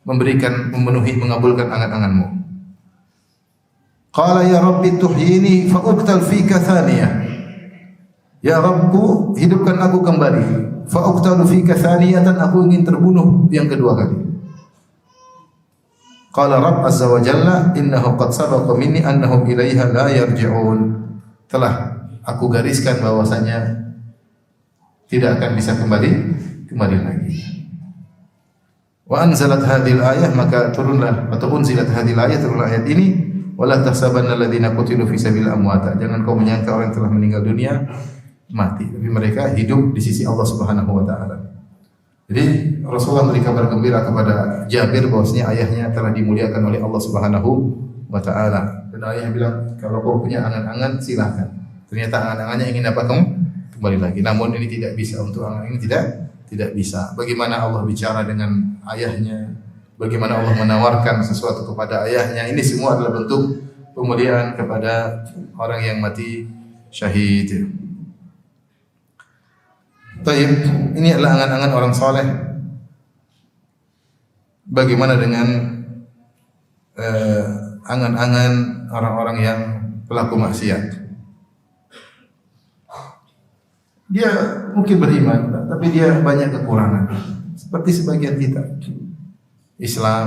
mengabulkan angan-anganmu. Qala ya Rabbi tuhyini fa uqtal fika thaniyah. Ya Rabbku, hidupkan aku kembali. Fa uqtalu fika thaniyatan, aku ingin terbunuh yang kedua kali. Qala Rabb azza wa jalla innahu qad sabaqa minni annahum ilaiha la yarji'un. Telah aku gariskan bahwasanya tidak akan bisa kembali lagi. Wa anzalat hadhil ayah, maka turunlah atau unzilat hadhil ayah, turunlah ayat ini, wala tahsabanna alladziina qutilu fi sabilillah amwata. Jangan kau menyangka orang yang telah meninggal dunia mati, tapi mereka hidup di sisi Allah Subhanahu wa taala. Jadi Rasulullah memberi kabar gembira kepada Jabir bahwasanya ayahnya telah dimuliakan oleh Allah Subhanahu wa taala. Dan ayah bilang, kalau kau punya angan-angan silakan. Ternyata angan-angannya ingin apa kamu? Kembali lagi. Namun ini tidak bisa, untuk angan ini tidak bisa. Bagaimana Allah bicara dengan ayahnya? Bagaimana Allah menawarkan sesuatu kepada ayahnya? Ini semua adalah bentuk pemuliaan kepada orang yang mati syahid. Baik, ini adalah angan-angan orang saleh. Bagaimana dengan angan-angan orang-orang yang pelaku maksiat? Dia mungkin beriman, tapi dia banyak kekurangan. Seperti sebagian kita. Islam,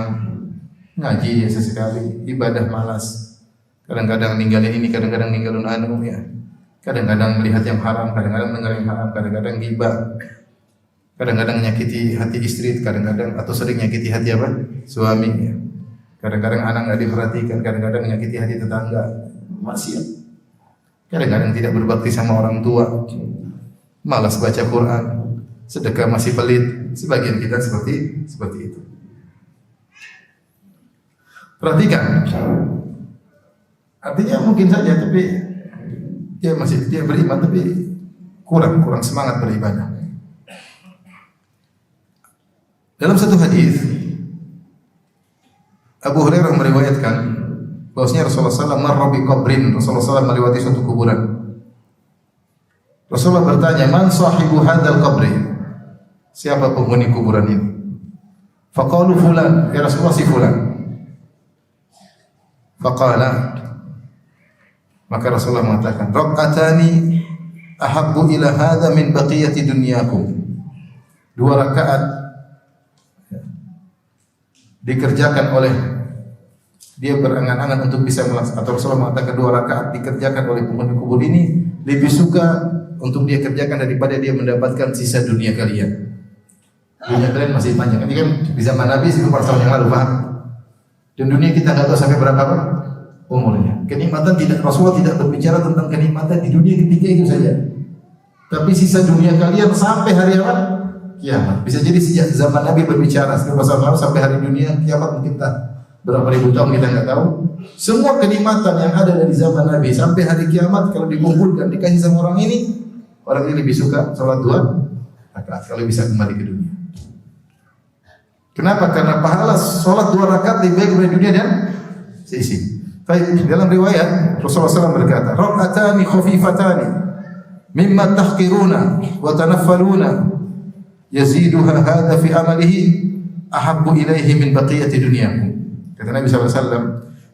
ngaji sesekali, ibadah malas. Kadang-kadang ninggalin ini, kadang-kadang ninggalin anu ya. Kadang-kadang melihat yang haram, kadang-kadang mendengar yang haram, kadang-kadang ghibah. Kadang-kadang menyakiti hati istri, kadang-kadang atau sering menyakiti hati apa? Suami ya. Kadang-kadang anak enggak diperhatikan, kadang-kadang menyakiti hati tetangga, maksiat. Kadang-kadang tidak berbakti sama orang tua. Malas baca Quran, sedekah masih pelit. Sebagian kita seperti itu. Perhatikan. Artinya mungkin saja, tapi dia beriman tapi kurang semangat beribadah. Dalam satu hadis Abu Hurairah meriwayatkan bahwasanya Rasulullah SAW marra bi qabrin, Rasulullah SAW melewati suatu kuburan. Rasulullah bertanya, "Man sahibu hadzal qabri?" Siapa penghuni kuburan ini? Faqalu fulan, ya Rasulullah si fulan. Faqala, maka Rasulullah mengatakan, "Rak'atani ahabbu ila hadza min baqiyati dunyakum." 2 rakaat dikerjakan oleh dia berangan-angan untuk bisa melaksanakan, atau Rasulullah mengatakan 2 rakaat dikerjakan oleh penghuni kubur ini lebih suka untuk dia kerjakan daripada dia mendapatkan sisa dunia kalian. Dunia kalian masih panjang. Ini kan di zaman Nabi 1000 tahun yang lalu, paham? Dan dunia kita nggak tahu sampai berapa umurnya. Kenikmatan tidak, Rasulullah tidak berbicara tentang kenikmatan di dunia ketika itu saja. Tapi sisa dunia kalian sampai hari apa? Kiamat. Bisa jadi sejak zaman Nabi berbicara 1000 tahun lalu sampai hari dunia kiamat mungkin tak berapa ribu tahun kita nggak tahu. Semua kenikmatan yang ada dari zaman Nabi sampai hari kiamat kalau dikumpulkan dikasih sama orang ini lebih suka salat 2 rakaat kalau bisa kembali ke dunia. Kenapa? Karena pahala salat 2 rakaat lebih baik dari dunia dan seisi. Baik, dalam riwayat Rasulullah SAW berkata, "Rak'atani khafifatani mimma tahqiruna wa tanaffaluna yaziduha hadha fi amalihi ahabbu ilaihi min baqiyati dunyakum." Kata Nabi SAW,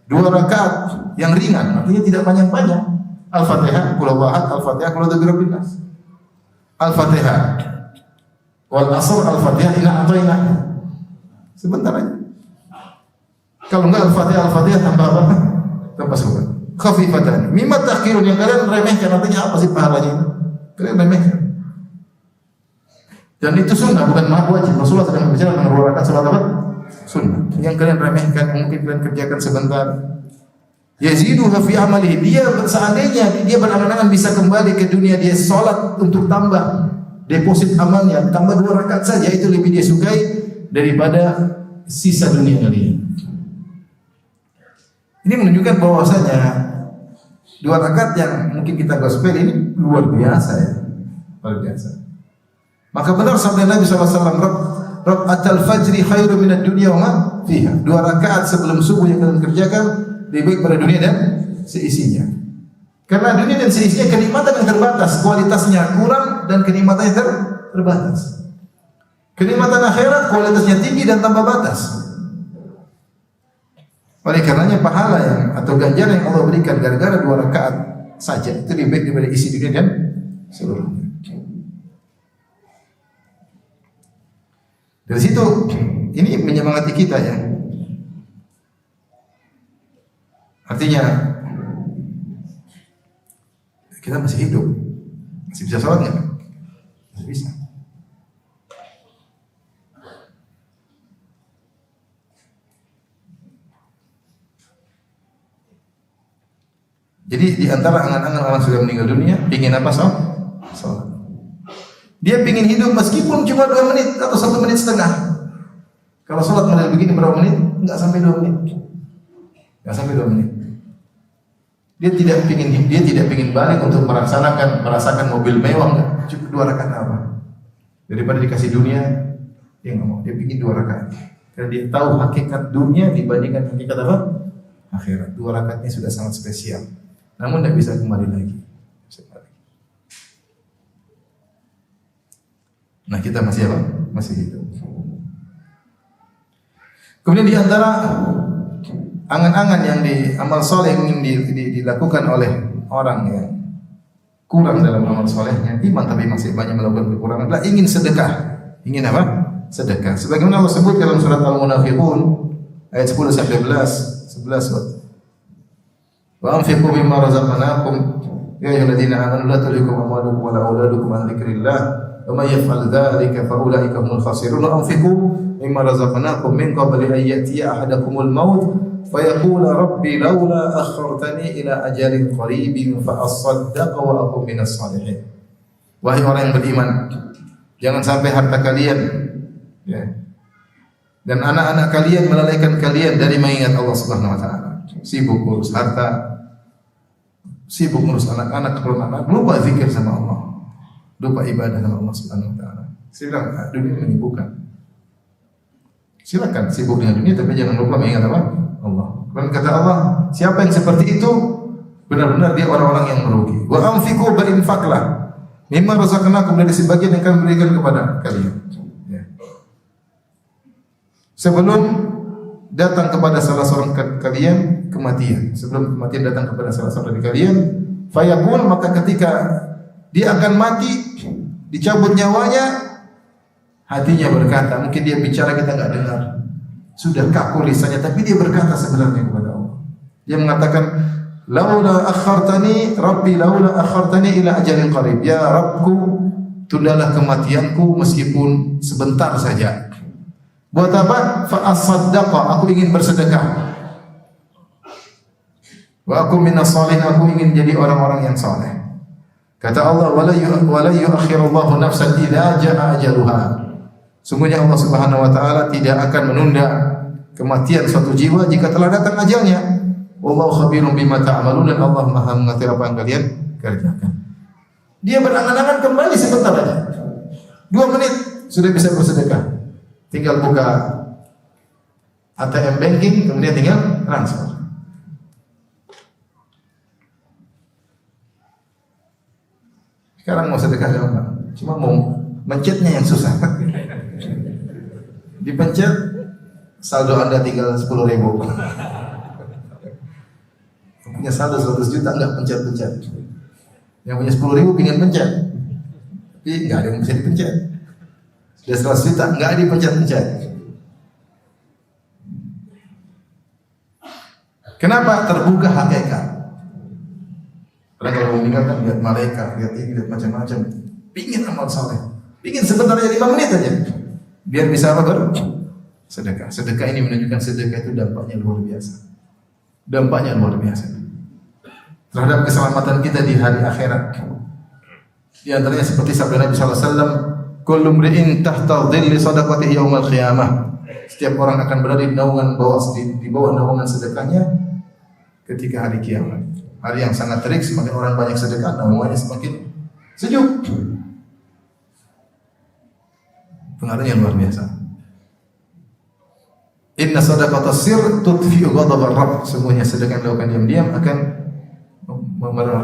2 rakaat yang ringan, artinya tidak panjang-panjang. Al-Fatihah, Qul Huwallahu Ahad, Al-Fatihah, Qul A'udzu Birabbil Nas. Al-Fatihah wal Asr, Al-Fatihah inna a'tainah. Sebentar aja. Kalau enggak Al-Fatihah tambah apa? Tambah surat. Khafifatan. Mimma tahqirun, yang kalian remehkan, artinya apa sih pahalanya itu? Kalian remehkan. Dan itu sunnah, bukan wajib. Rasulullah sedang berbicara tentang 2 rakaat salat apa? Sunnah. Yang kalian remehkan, yang mungkin kalian kerjakan sebentar. Yaziduha fi amalihi. Dia seandainya dia berangan-angan bisa kembali ke dunia, dia salat untuk tambah deposit amalnya, tambah 2 rakaat saja, itu lebih dia sukai daripada sisa dunia kalian. Ini menunjukkan bahwasanya 2 rakaat yang mungkin kita gospel ini luar biasa ya. Luar biasa. Maka benar sabda Nabi SAW, "Rak'atul fajri khairu minad dunya wa ma fiha." 2 rakaat sebelum subuh yang kalian kerjakan lebih baik pada dunia dan seisinya. Karena dunia dan seisinya kenikmatan yang terbatas, kualitasnya kurang dan kenikmatannya terbatas. Kenikmatan akhirat kualitasnya tinggi dan tanpa batas. Oleh karenanya pahala yang atau ganjaran yang Allah berikan gara-gara 2 rakaat saja itu lebih baik daripada isi dunia dan seluruhnya. Dari situ ini menyemangati kita ya. Artinya kita masih hidup, masih bisa sholat nggak? Masih bisa. Jadi di antara angan-angan orang sudah meninggal dunia, ingin apa? Sholat. Dia ingin hidup meskipun cuma 2 menit atau 1 menit setengah. Kalau sholat model begini berapa menit? Enggak sampai 2 menit. Enggak sampai 2 menit. Dia tidak ingin balik untuk merasakan mobil mewah, enggak. Cukup 2 rakaat apa? Daripada dikasih dunia, dia enggak mau. Dia ingin 2 rakaat. Karena dia tahu hakikat dunia dibandingkan hakikat apa? Akhirat. 2 rakaatnya sudah sangat spesial. Namun tidak bisa kembali lagi. Nah, kita masih apa? Masih hidup. Kemudian di antara angan-angan yang di amal soleh yang ingin dilakukan oleh orang yang kurang dalam amal solehnya, iman tapi masih banyak melakukan kekurangan, adalah ingin sedekah. Ingin apa? Sedekah. Sebagaimana Allah sebut dalam surat Al-Munafiqun ayat 10 sampai 11. Wa anfiqu mimma razaqnakum ya ayyuhalladzina amanu la tulhikum amwalukum wa la auladukum an dzikrillah wa may yaf'al dzalika fa ulaika humul khasirun. Anfiqu mimma razaqnakum min qabli an ya'tiya ahadakumul maut fa yaqula rabbi laula akhartani ila ajalin qaribin fa asaddaqa wa akun minas salihin. Wahai orang yang beriman, jangan sampai harta kalian ya, dan anak-anak kalian melalaikan kalian dari mengingat Allah Subhanahu wa taala. Sibuk ngurus harta, sibuk ngurus anak-anak, lupa zikir sama Allah, lupa ibadah sama Allah Subhanahu wa taala. Saya bilang dunia menyibukkan. Silakan sibuk dengan dunia, tapi jangan lupa mengingat apa? Allah. Dan kata Allah, siapa yang seperti itu benar-benar dia orang-orang yang merugi. Wa anfiqu, berinfaklah mimma razaqnakum, dari sebagian yang kami berikan kepada kalian. Ya. Sebelum datang kepada salah seorang kalian kematian, sebelum kematian datang kepada salah seorang dari kalian, fayaqul, maka ketika dia akan mati, dicabut nyawanya, hatinya berkata, mungkin dia bicara kita enggak dengar, sudah kaku lisannya, tapi dia berkata sebenarnya kepada Allah. Dia mengatakan, laula akhartani rabbi, laula akhartani ila ajalin qarib, ya Rabbku, tundalah kematianku meskipun sebentar saja. Buat apa? Fa asaddaqa, aku ingin bersedekah. Wa aku minas shalihin, aku ingin jadi orang-orang yang saleh. Kata Allah, wala yuakhirullahu nafsan idza jaa ajaluha. Sungguhnya Allah Subhanahu wa taala tidak akan menunda kematian suatu jiwa jika telah datang ajalnya. Wallahu khabirun bima ta'malun, dan Allah Maha mengetahui apa yang kalian kerjakan. Dia berangan-angan kembali sebentar saja. 2 menit sudah bisa bersedekah. Tinggal buka ATM banking, kemudian tinggal transfer. Sekarang mau sedekah apa? Cuma mau mencetnya yang susah. Dipencet, saldo Anda tinggal 10.000. Punya saldo 100 juta enggak pencet-pencet. Yang punya 10.000 pingin pencet, tapi enggak ada yang bisa dipencet. Sudah 100 juta enggak dipencet-pencet. Kenapa? Terbuka hakikat. Karena kalau meninggal kan lihat malaikat, lihat ini, lihat macam-macam. Pingin amal saleh, pingin sebentar aja 5 menit aja, biar bisa apa? Sedekah. Sedekah ini menunjukkan sedekah itu dampaknya luar biasa. Dampaknya luar biasa terhadap keselamatan kita di hari akhirat. Di antaranya seperti sabda Nabi sallallahu alaihi wasallam, kullu mri'in tahta dhilli sadaqatihi yaumil qiyamah. Setiap orang akan berada di naungan di bawah naungan sedekahnya ketika hari kiamat. Hari yang sangat terik, semakin orang banyak sedekah, naungannya semakin sejuk. Pengaruhnya luar biasa. Inna sadaqatas sir tudfi'u ghadabar rabb. Sungguhnya sedekah yang dilakukan diam-diam akan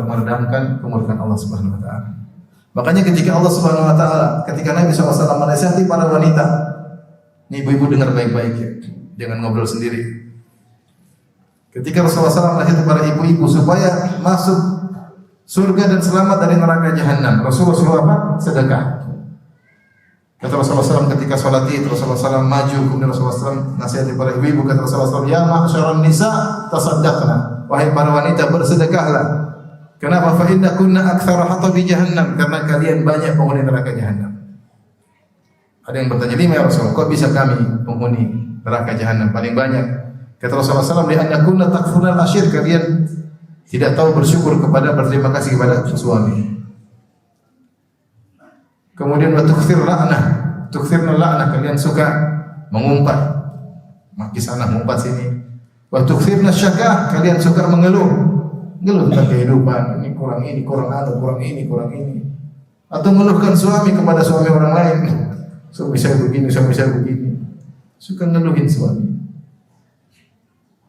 meredamkan kemurkaan Allah Subhanahu wa taala. Makanya ketika Allah Subhanahu wa taala, ketika Nabi SAW menasihati para wanita, ini ibu-ibu dengar baik-baik ya, jangan ngobrol sendiri. Ketika Rasulullah SAW menasihati para ibu-ibu supaya masuk surga dan selamat dari neraka jahanam, Rasulullah SAW apa? Sedekah. Kata Rasulullah SAW ketika sholat Id, Rasulullah SAW maju, kemudian Rasulullah SAW nasihati para ibu-ibu, kata Rasulullah SAW, ya ma'syaran nisa tasaddaqna, wahai para wanita bersedekahlah. Kenapa? Fa inna kunna aktsara hatabi jahannam, karena kalian banyak penghuni neraka jahanam. Ada yang bertanya, lima ya Rasulullah, kok bisa kami penghuni neraka jahanam paling banyak? Kata Rasulullah SAW, li anna kunna takfurna al-ashir, kalian tidak tahu bersyukur kepada, berterima kasih kepada suami. Kemudian wa tukthirna la'nah, kalian suka mengumpat, maki sana, mengumpat sini. Wa tukthirna syakah, kalian suka mengeluh tentang kehidupan, ini, kurang ini. Atau mengeluhkan suami kepada suami orang lain. Suami saya begini. Suka ngeluhin suami.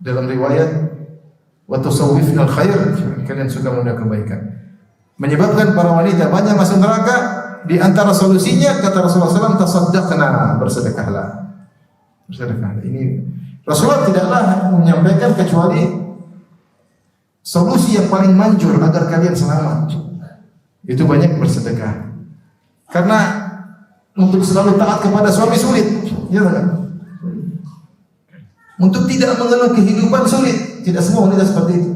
Dalam riwayat, wa tusawwifna al-khair, kalian suka menunda kebaikan. Menyebabkan para wanita banyak masuk neraka. Di antara solusinya kata Rasulullah SAW, tasaddaqna, bersedekahlah. Ini Rasulullah tidaklah menyampaikan kecuali solusi yang paling manjur agar kalian selamat. Itu banyak bersedekah. Karena untuk selalu taat kepada suami sulit, ya kan? Untuk tidak mengeluh kehidupan sulit. Tidak semua wanita seperti itu.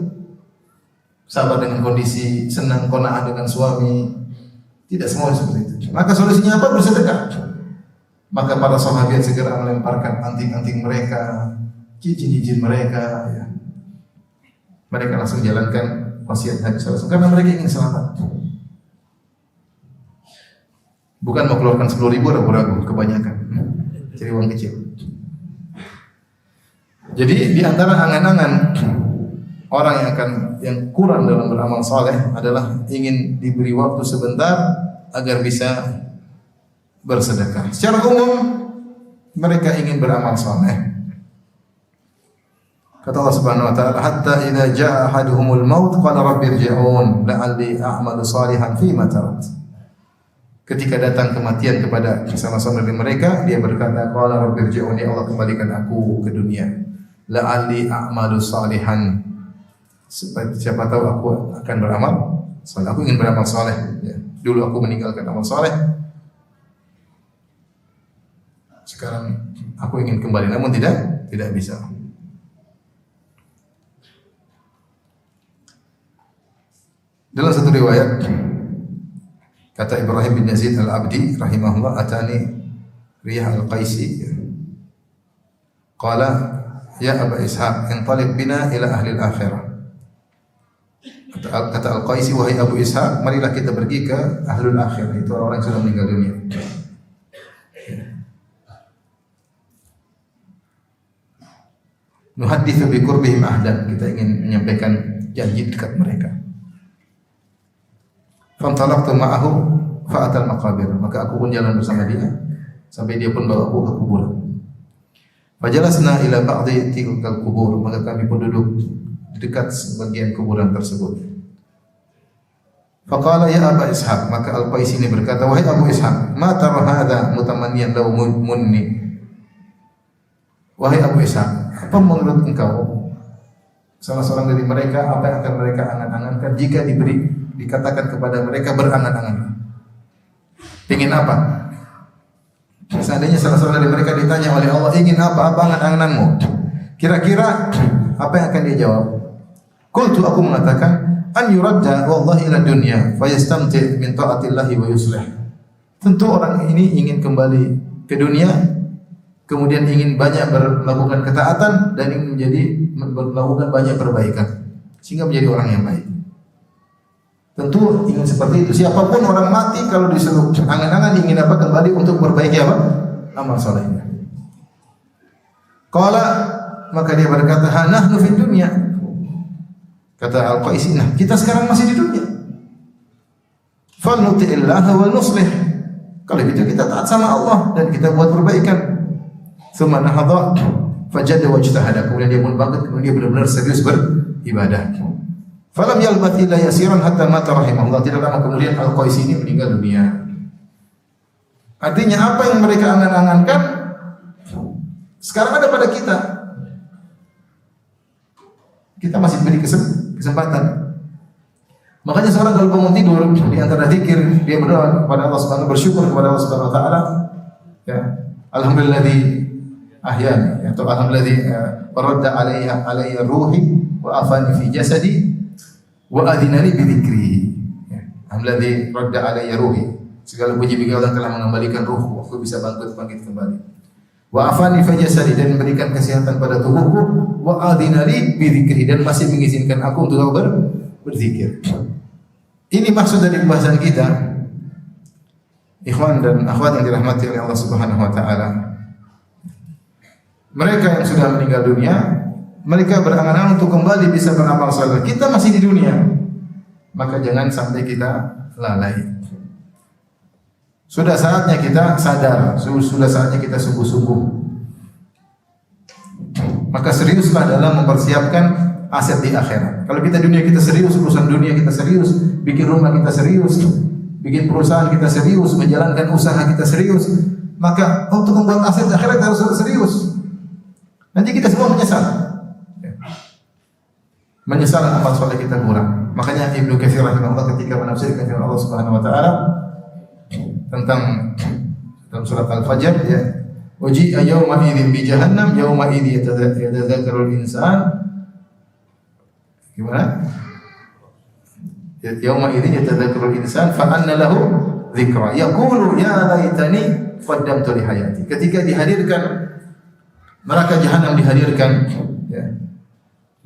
Sabar dengan kondisi, senang qanaah dengan suami. Tidak semua seperti itu. Maka solusinya apa? Bersedekah. Maka para sahabat segera melemparkan anting-anting mereka, cincin-cincin mereka, ya. Mereka langsung jalankan wasiat Nabi SAW karena mereka ingin selamat. Bukan mau keluarkan 10.000 ragu-ragu, kebanyakan. Jadi uang kecil. Jadi di antara angan-angan orang yang kurang dalam beramal saleh adalah ingin diberi waktu sebentar agar bisa bersedekah. Secara umum mereka ingin beramal saleh. Kata Allah Subhanahu wa taala, hatta idza jaa ahaduhumul maut qala rabbi irji'un la'alli a'malu salihan fima tarat. Ketika datang kematian kepada salah seorang dari mereka, dia berkata, qala rabbi irji'un, ya Allah kembalikan aku ke dunia. La'alli a'malu salihan. Siapa tahu aku akan beramal saleh. Aku ingin beramal saleh. Ya. Dulu aku meninggalkan amal saleh. Sekarang aku ingin kembali, namun tidak bisa. Dalam satu riwayat kata Ibrahim bin Yazid al-Abdi rahimahullah, atani Riyah al-Qaisi qala ya Aba Ishaq intaliq bina ila ahli al-akhirah. Kata al-Qaisi, wahai Abu Ishaq, marilah kita pergi ke ahlul akhirah, itu orang-orang yang sudah meninggal dunia. Nuhadditsu bi qurbihim ahdan, kita ingin menyampaikan janji dekat mereka. Fantalaqtu ma'ahu fa'atal maqabir, maka aku pun jalan bersama dia sampai dia pun bawa aku ke kuburan. Fajalasna ila ba'dhi tilkal kubur, maka kami pun duduk di dekat sebagian kuburan tersebut. Faqala ya Aba Ishaq, maka Al-Qaisi ini berkata, wahai Abu Ishaq, ma tara hadha mutamanniyan law munni. Wahai Abu Ishaq, apa menurut engkau salah seorang dari mereka, apa yang akan mereka angan-angankan jika dikatakan kepada mereka berangan-angan? Ingin apa? Seandainya salah seorang dari mereka ditanya oleh Allah, ingin apa? Apa angan-anganmu? Kira-kira apa yang akan dia jawab? Qultu, aku mengatakan, an yuradda wallahi ila dunya fayastamti' min ta'atillahi wa yuslih. Tentu orang ini ingin kembali ke dunia, kemudian ingin banyak melakukan ketaatan dan ingin melakukan banyak perbaikan sehingga menjadi orang yang baik. Tentu ingin seperti itu. Siapapun orang mati kalau disuruh angan-angan ingin apa, kembali untuk perbaiki apa? Amal salehnya. Qala, maka dia berkata, ha nahnu fid dunya. Kata Al-Qaisi, nah kita sekarang masih di dunia. Fal nuti'illaha wal nuslih. Kalau gitu kita taat sama Allah dan kita buat perbaikan. Tsumma nahadha fajada wajtahada. Kemudian dia pun bangkit, kemudian dia benar-benar serius beribadah. Falam yalbath illa yasiran hatta mata rahimahullah. Tidak lama kemudian Al-Qaisi ini meninggal dunia. Artinya apa yang mereka angan-angankan sekarang ada pada kita. Kita masih diberi kesempatan. Makanya seorang kalau bangun tidur di antara zikir dia berdoa kepada Allah Subhanahu, bersyukur kepada Allah Subhanahu wa taala. Ya, alhamdulilladzi ahyani, atau alhamdulilladzi radda alayya ruhi wa afani fi jasadi wa adhinani bi dzikri. Alhamdulilladzi radda alayya ruhi. Segala puji bagi Allah telah mengembalikan ruhku, aku bisa bangkit kembali. Wa afani fi jasadi, dan memberikan kesehatan pada tubuhku, wa adhinani bi dzikri, dan masih mengizinkan aku untuk berzikir. Ini maksud dari pembahasan kita, ikhwan dan akhwat yang dirahmati oleh Allah Subhanahu wa taala. Mereka yang sudah meninggal dunia, mereka berangan-angan untuk kembali bisa beramal saleh. Kita masih di dunia, maka jangan sampai kita lalai. Sudah saatnya kita sadar, sudah saatnya kita sungguh-sungguh. Maka seriuslah dalam mempersiapkan aset di akhirat. Kalau kita dunia kita serius, urusan dunia kita serius, bikin rumah kita serius, bikin perusahaan kita serius, menjalankan usaha kita serius, maka untuk membuat aset di akhirat harus serius. Nanti kita semua menyesal. Menyesal amal soleh kita kurang. Makanya Ibnu Katsir rahimahullah ketika menafsirkan firman Allah Subhanahu wa taala tentang dalam surat Al-Fajr, ya, waji'a yawma idzin bi jahannam yawma idzi yatadzakkarul insan. Gimana? Yawma idzin yatadzakkarul insan fa anna lahu dzikra yaqulu ya laitani qaddamtu li hayati. Ketika dihadirkan neraka jahanam dihadirkan, ya,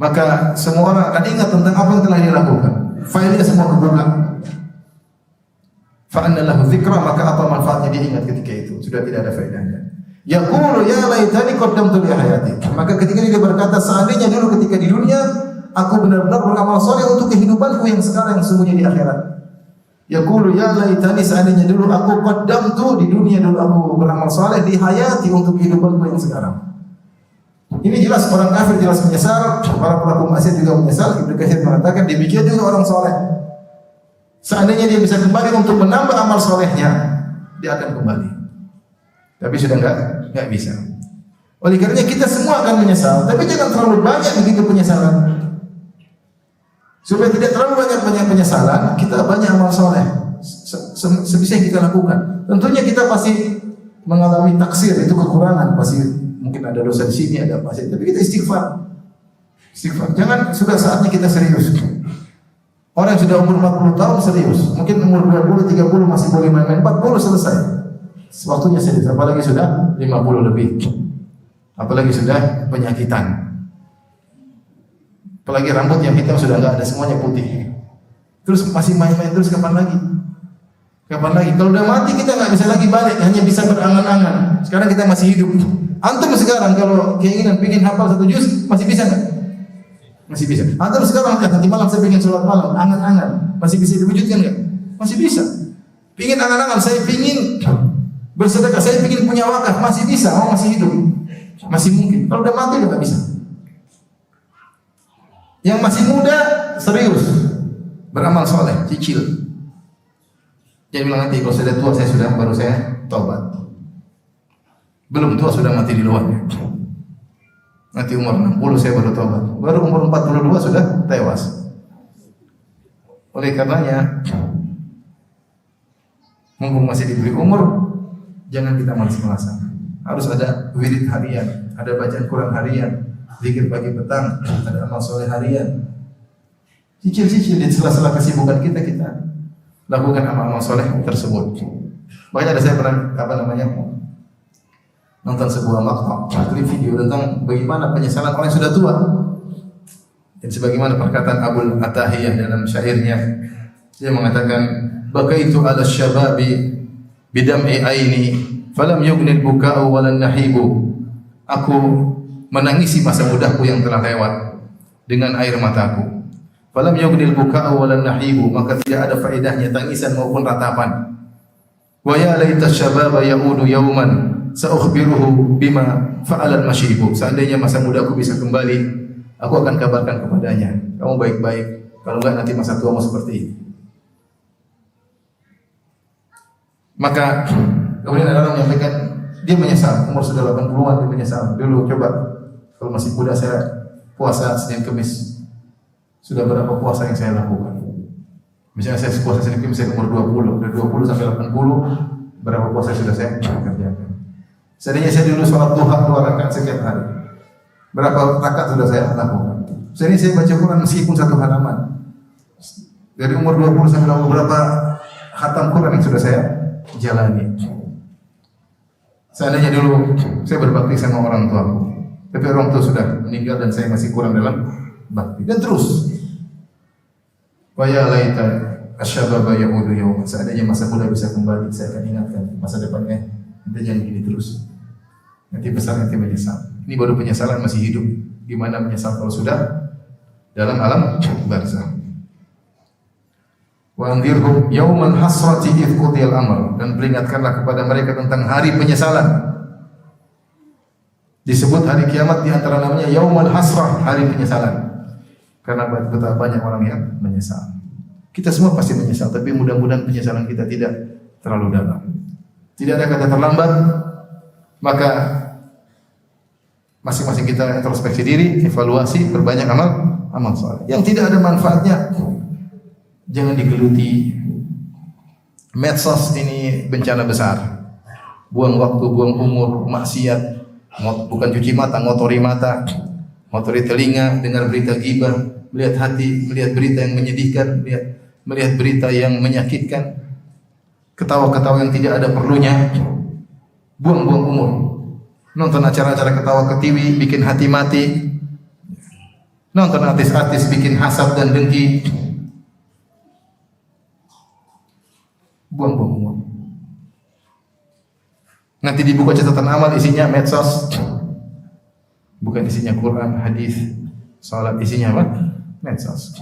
maka semua orang akan ingat tentang apa yang telah dia lakukan. Failnya semua kebuka. Fa anna lahu dzikra, maka apa manfaatnya dia ingat ketika itu? Sudah tidak ada faedahnya. Yaqulu ya laitani qaddamtu li hayati. Maka ketika dia berkata, seandainya dulu ketika di dunia aku benar-benar beramal saleh untuk kehidupanku yang sekarang yang sungguhnya di akhirat. Yaqulu ya laitani seandainya dulu aku qaddamtu di dunia dulu aku beramal saleh di hayati untuk kehidupanku yang sekarang. Ini jelas orang kafir jelas menyesal, para pelaku maksiat juga menyesal. Ibnu Katsir mengatakan demikian juga orang saleh. Seandainya dia bisa kembali untuk menambah amal solehnya, dia akan kembali. Tapi sudah enggak bisa. Oleh karenanya kita semua akan menyesal, tapi jangan terlalu banyak begitu penyesalan. Supaya tidak terlalu banyak penyesalan, kita banyak amal soleh sebisa yang kita lakukan. Tentunya kita pasti mengalami taksir, itu kekurangan, pasti mungkin ada dosa di sini, ada apa saja. Tapi kita istighfar. Jangan sudah saatnya kita serius. Orang yang sudah umur 40 tahun serius, mungkin umur 20, 30 masih boleh main-main, 40 selesai. Waktunya serius, apalagi sudah 50 lebih. Apalagi sudah penyakitan. Apalagi rambut yang hitam sudah enggak ada, semuanya putih. Terus masih main-main terus kapan lagi? Kapan lagi? Kalau udah mati kita enggak bisa lagi balik, hanya bisa berangan-angan. Sekarang kita masih hidup. Antum sekarang kalau keinginan bikin hafal 1 juz masih bisa enggak? Masih bisa. Antum sekarang nanti malam saya bikin sholat malam, angan-angan, masih bisa diwujudkan enggak? Masih bisa. Pingin angan-angan, saya pingin bersedekah, saya pingin punya wakaf, masih bisa, masih hidup. Masih mungkin. Kalau udah mati udah enggak bisa. Yang masih muda serius beramal soleh, cicil. Jangan bilang nanti kalau sudah tua baru saya taubat. Belum tua sudah mati di luarnya. Nanti umur 60 saya baru taubat. Baru umur 42 sudah tewas. Oleh karenanya mumpung masih diberi umur, jangan kita malas-malasan. Harus ada wirid harian, ada bacaan Quran harian, zikir pagi petang, ada amal soleh harian. Cicil-cicil di sela-sela kesibukan kita lakukan amal-amal soleh tersebut. Makanya ada saya pernah nonton sebuah maktab, video tentang bagaimana penyesalan orang yang sudah tua. Dan sebagaimana perkataan Abul Atahiyah dalam syairnya, dia mengatakan, "Bakaitu 'ala syababi bidam'i aini, falam yughnil buka'u walan nahibu." Aku menangisi masa mudaku yang telah lewat dengan air mataku. Falam yughnil buka'u walan nahibu, maka tidak ada faedahnya tangisan maupun ratapan. Wa ya laita syababa yaudu yauman sa'ukhbiruhu bima fa'alal masyibu. Seandainya masa mudaku bisa kembali, aku akan kabarkan kepadanya. Kamu baik-baik, kalau enggak nanti masa tuamu seperti ini. Maka kemudian ada orang menyampaikan dia menyesal, umur sudah 80-an dia menyesal. Dulu coba kalau masih muda saya puasa Senin Kamis. Sudah berapa puasa yang saya lakukan? Misalnya saya puasa Senin Kamis saya umur 20, dari 20 sampai 80 berapa puasa sudah saya kerjakan? Seandainya saya dulu sholat duha 2 rakaat setiap hari, berapa rakaat sudah saya lakukan? Seandainya saya baca Quran meskipun 1 halaman, dari umur 20 sampai 60 berapa khatam Quran yang sudah saya jalani? Seandainya dulu saya berbakti sama orang tuaku, tapi orang tua sudah meninggal dan saya masih kurang dalam bakti, dan terus. Wa ya laita asyababa yaudu yawma, seandainya masa muda bisa kembali, saya akan ingatkan masa depannya. Kita jangan gini terus. Nanti besar nanti menyesal. Ini baru penyesalan masih hidup. Gimana menyesal kalau sudah dalam alam barzakh? Wa anzirhum yaumal hasrati idh qudiyal amr, dan peringatkanlah kepada mereka tentang hari penyesalan. Disebut hari kiamat di antara namanya yaumul hasrah, hari penyesalan. Karena betapa banyak orang yang menyesal. Kita semua pasti menyesal, tapi mudah-mudahan penyesalan kita tidak terlalu dalam. Tidak ada kata terlambat, maka masing-masing kita introspeksi diri, evaluasi, perbanyak amal saleh. Yang tidak ada manfaatnya jangan digeluti. Medsos ini bencana besar. Buang waktu, buang umur, maksiat, bukan cuci mata, ngotori mata, ngotori telinga, dengar berita ghibah, melihat hati, melihat berita yang menyedihkan, melihat berita yang menyakitkan, ketawa-ketawa yang tidak ada perlunya, buang-buang umur. Nonton acara-acara ketawa ke TV bikin hati mati, nonton artis-artis bikin hasad dan dengki, buang-buang umur. Nanti dibuka catatan amal isinya medsos, bukan isinya Quran, hadis, salat, isinya apa? Medsos.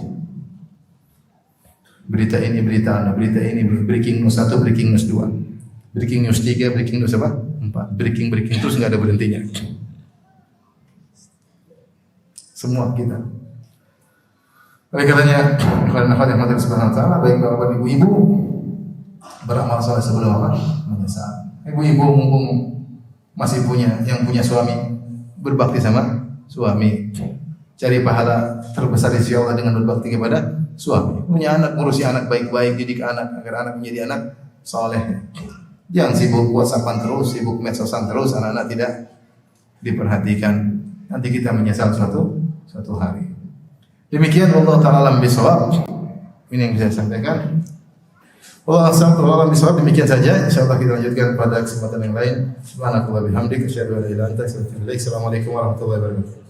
berita ini, berita anu, berita ini, breaking news 1, breaking news 2, breaking news 3, breaking news apa? 4, breaking terus nggak ada berhentinya. Semua kita. Oleh karenanya, kalau nafas yang mati Subhanahu wa taala, baik bapak ibu-ibu beramal saleh sebelum apa? Menyesal. Ibu-ibu mumpung masih yang punya suami, berbakti sama suami. Cari pahala terbesar di sisi Allah dengan berbakti kepada suami. Punya anak, ngurusi anak baik-baik, didik anak agar anak menjadi anak saleh. Jangan sibuk WhatsAppan terus, sibuk medsosan terus, anak-anak tidak diperhatikan. Nanti kita menyesal suatu hari. Demikian Allah taala alam bisawab. Ini yang bisa saya sampaikan. Allah alam bisawab, demikian saja. Insyaallah kita lanjutkan pada kesempatan yang lain. Subhanallahi wa bihamdihi, asyhadu an la ilaha illa anta, astaghfiruka wa atubu ilaik. Assalamualaikum warahmatullahi wabarakatuh.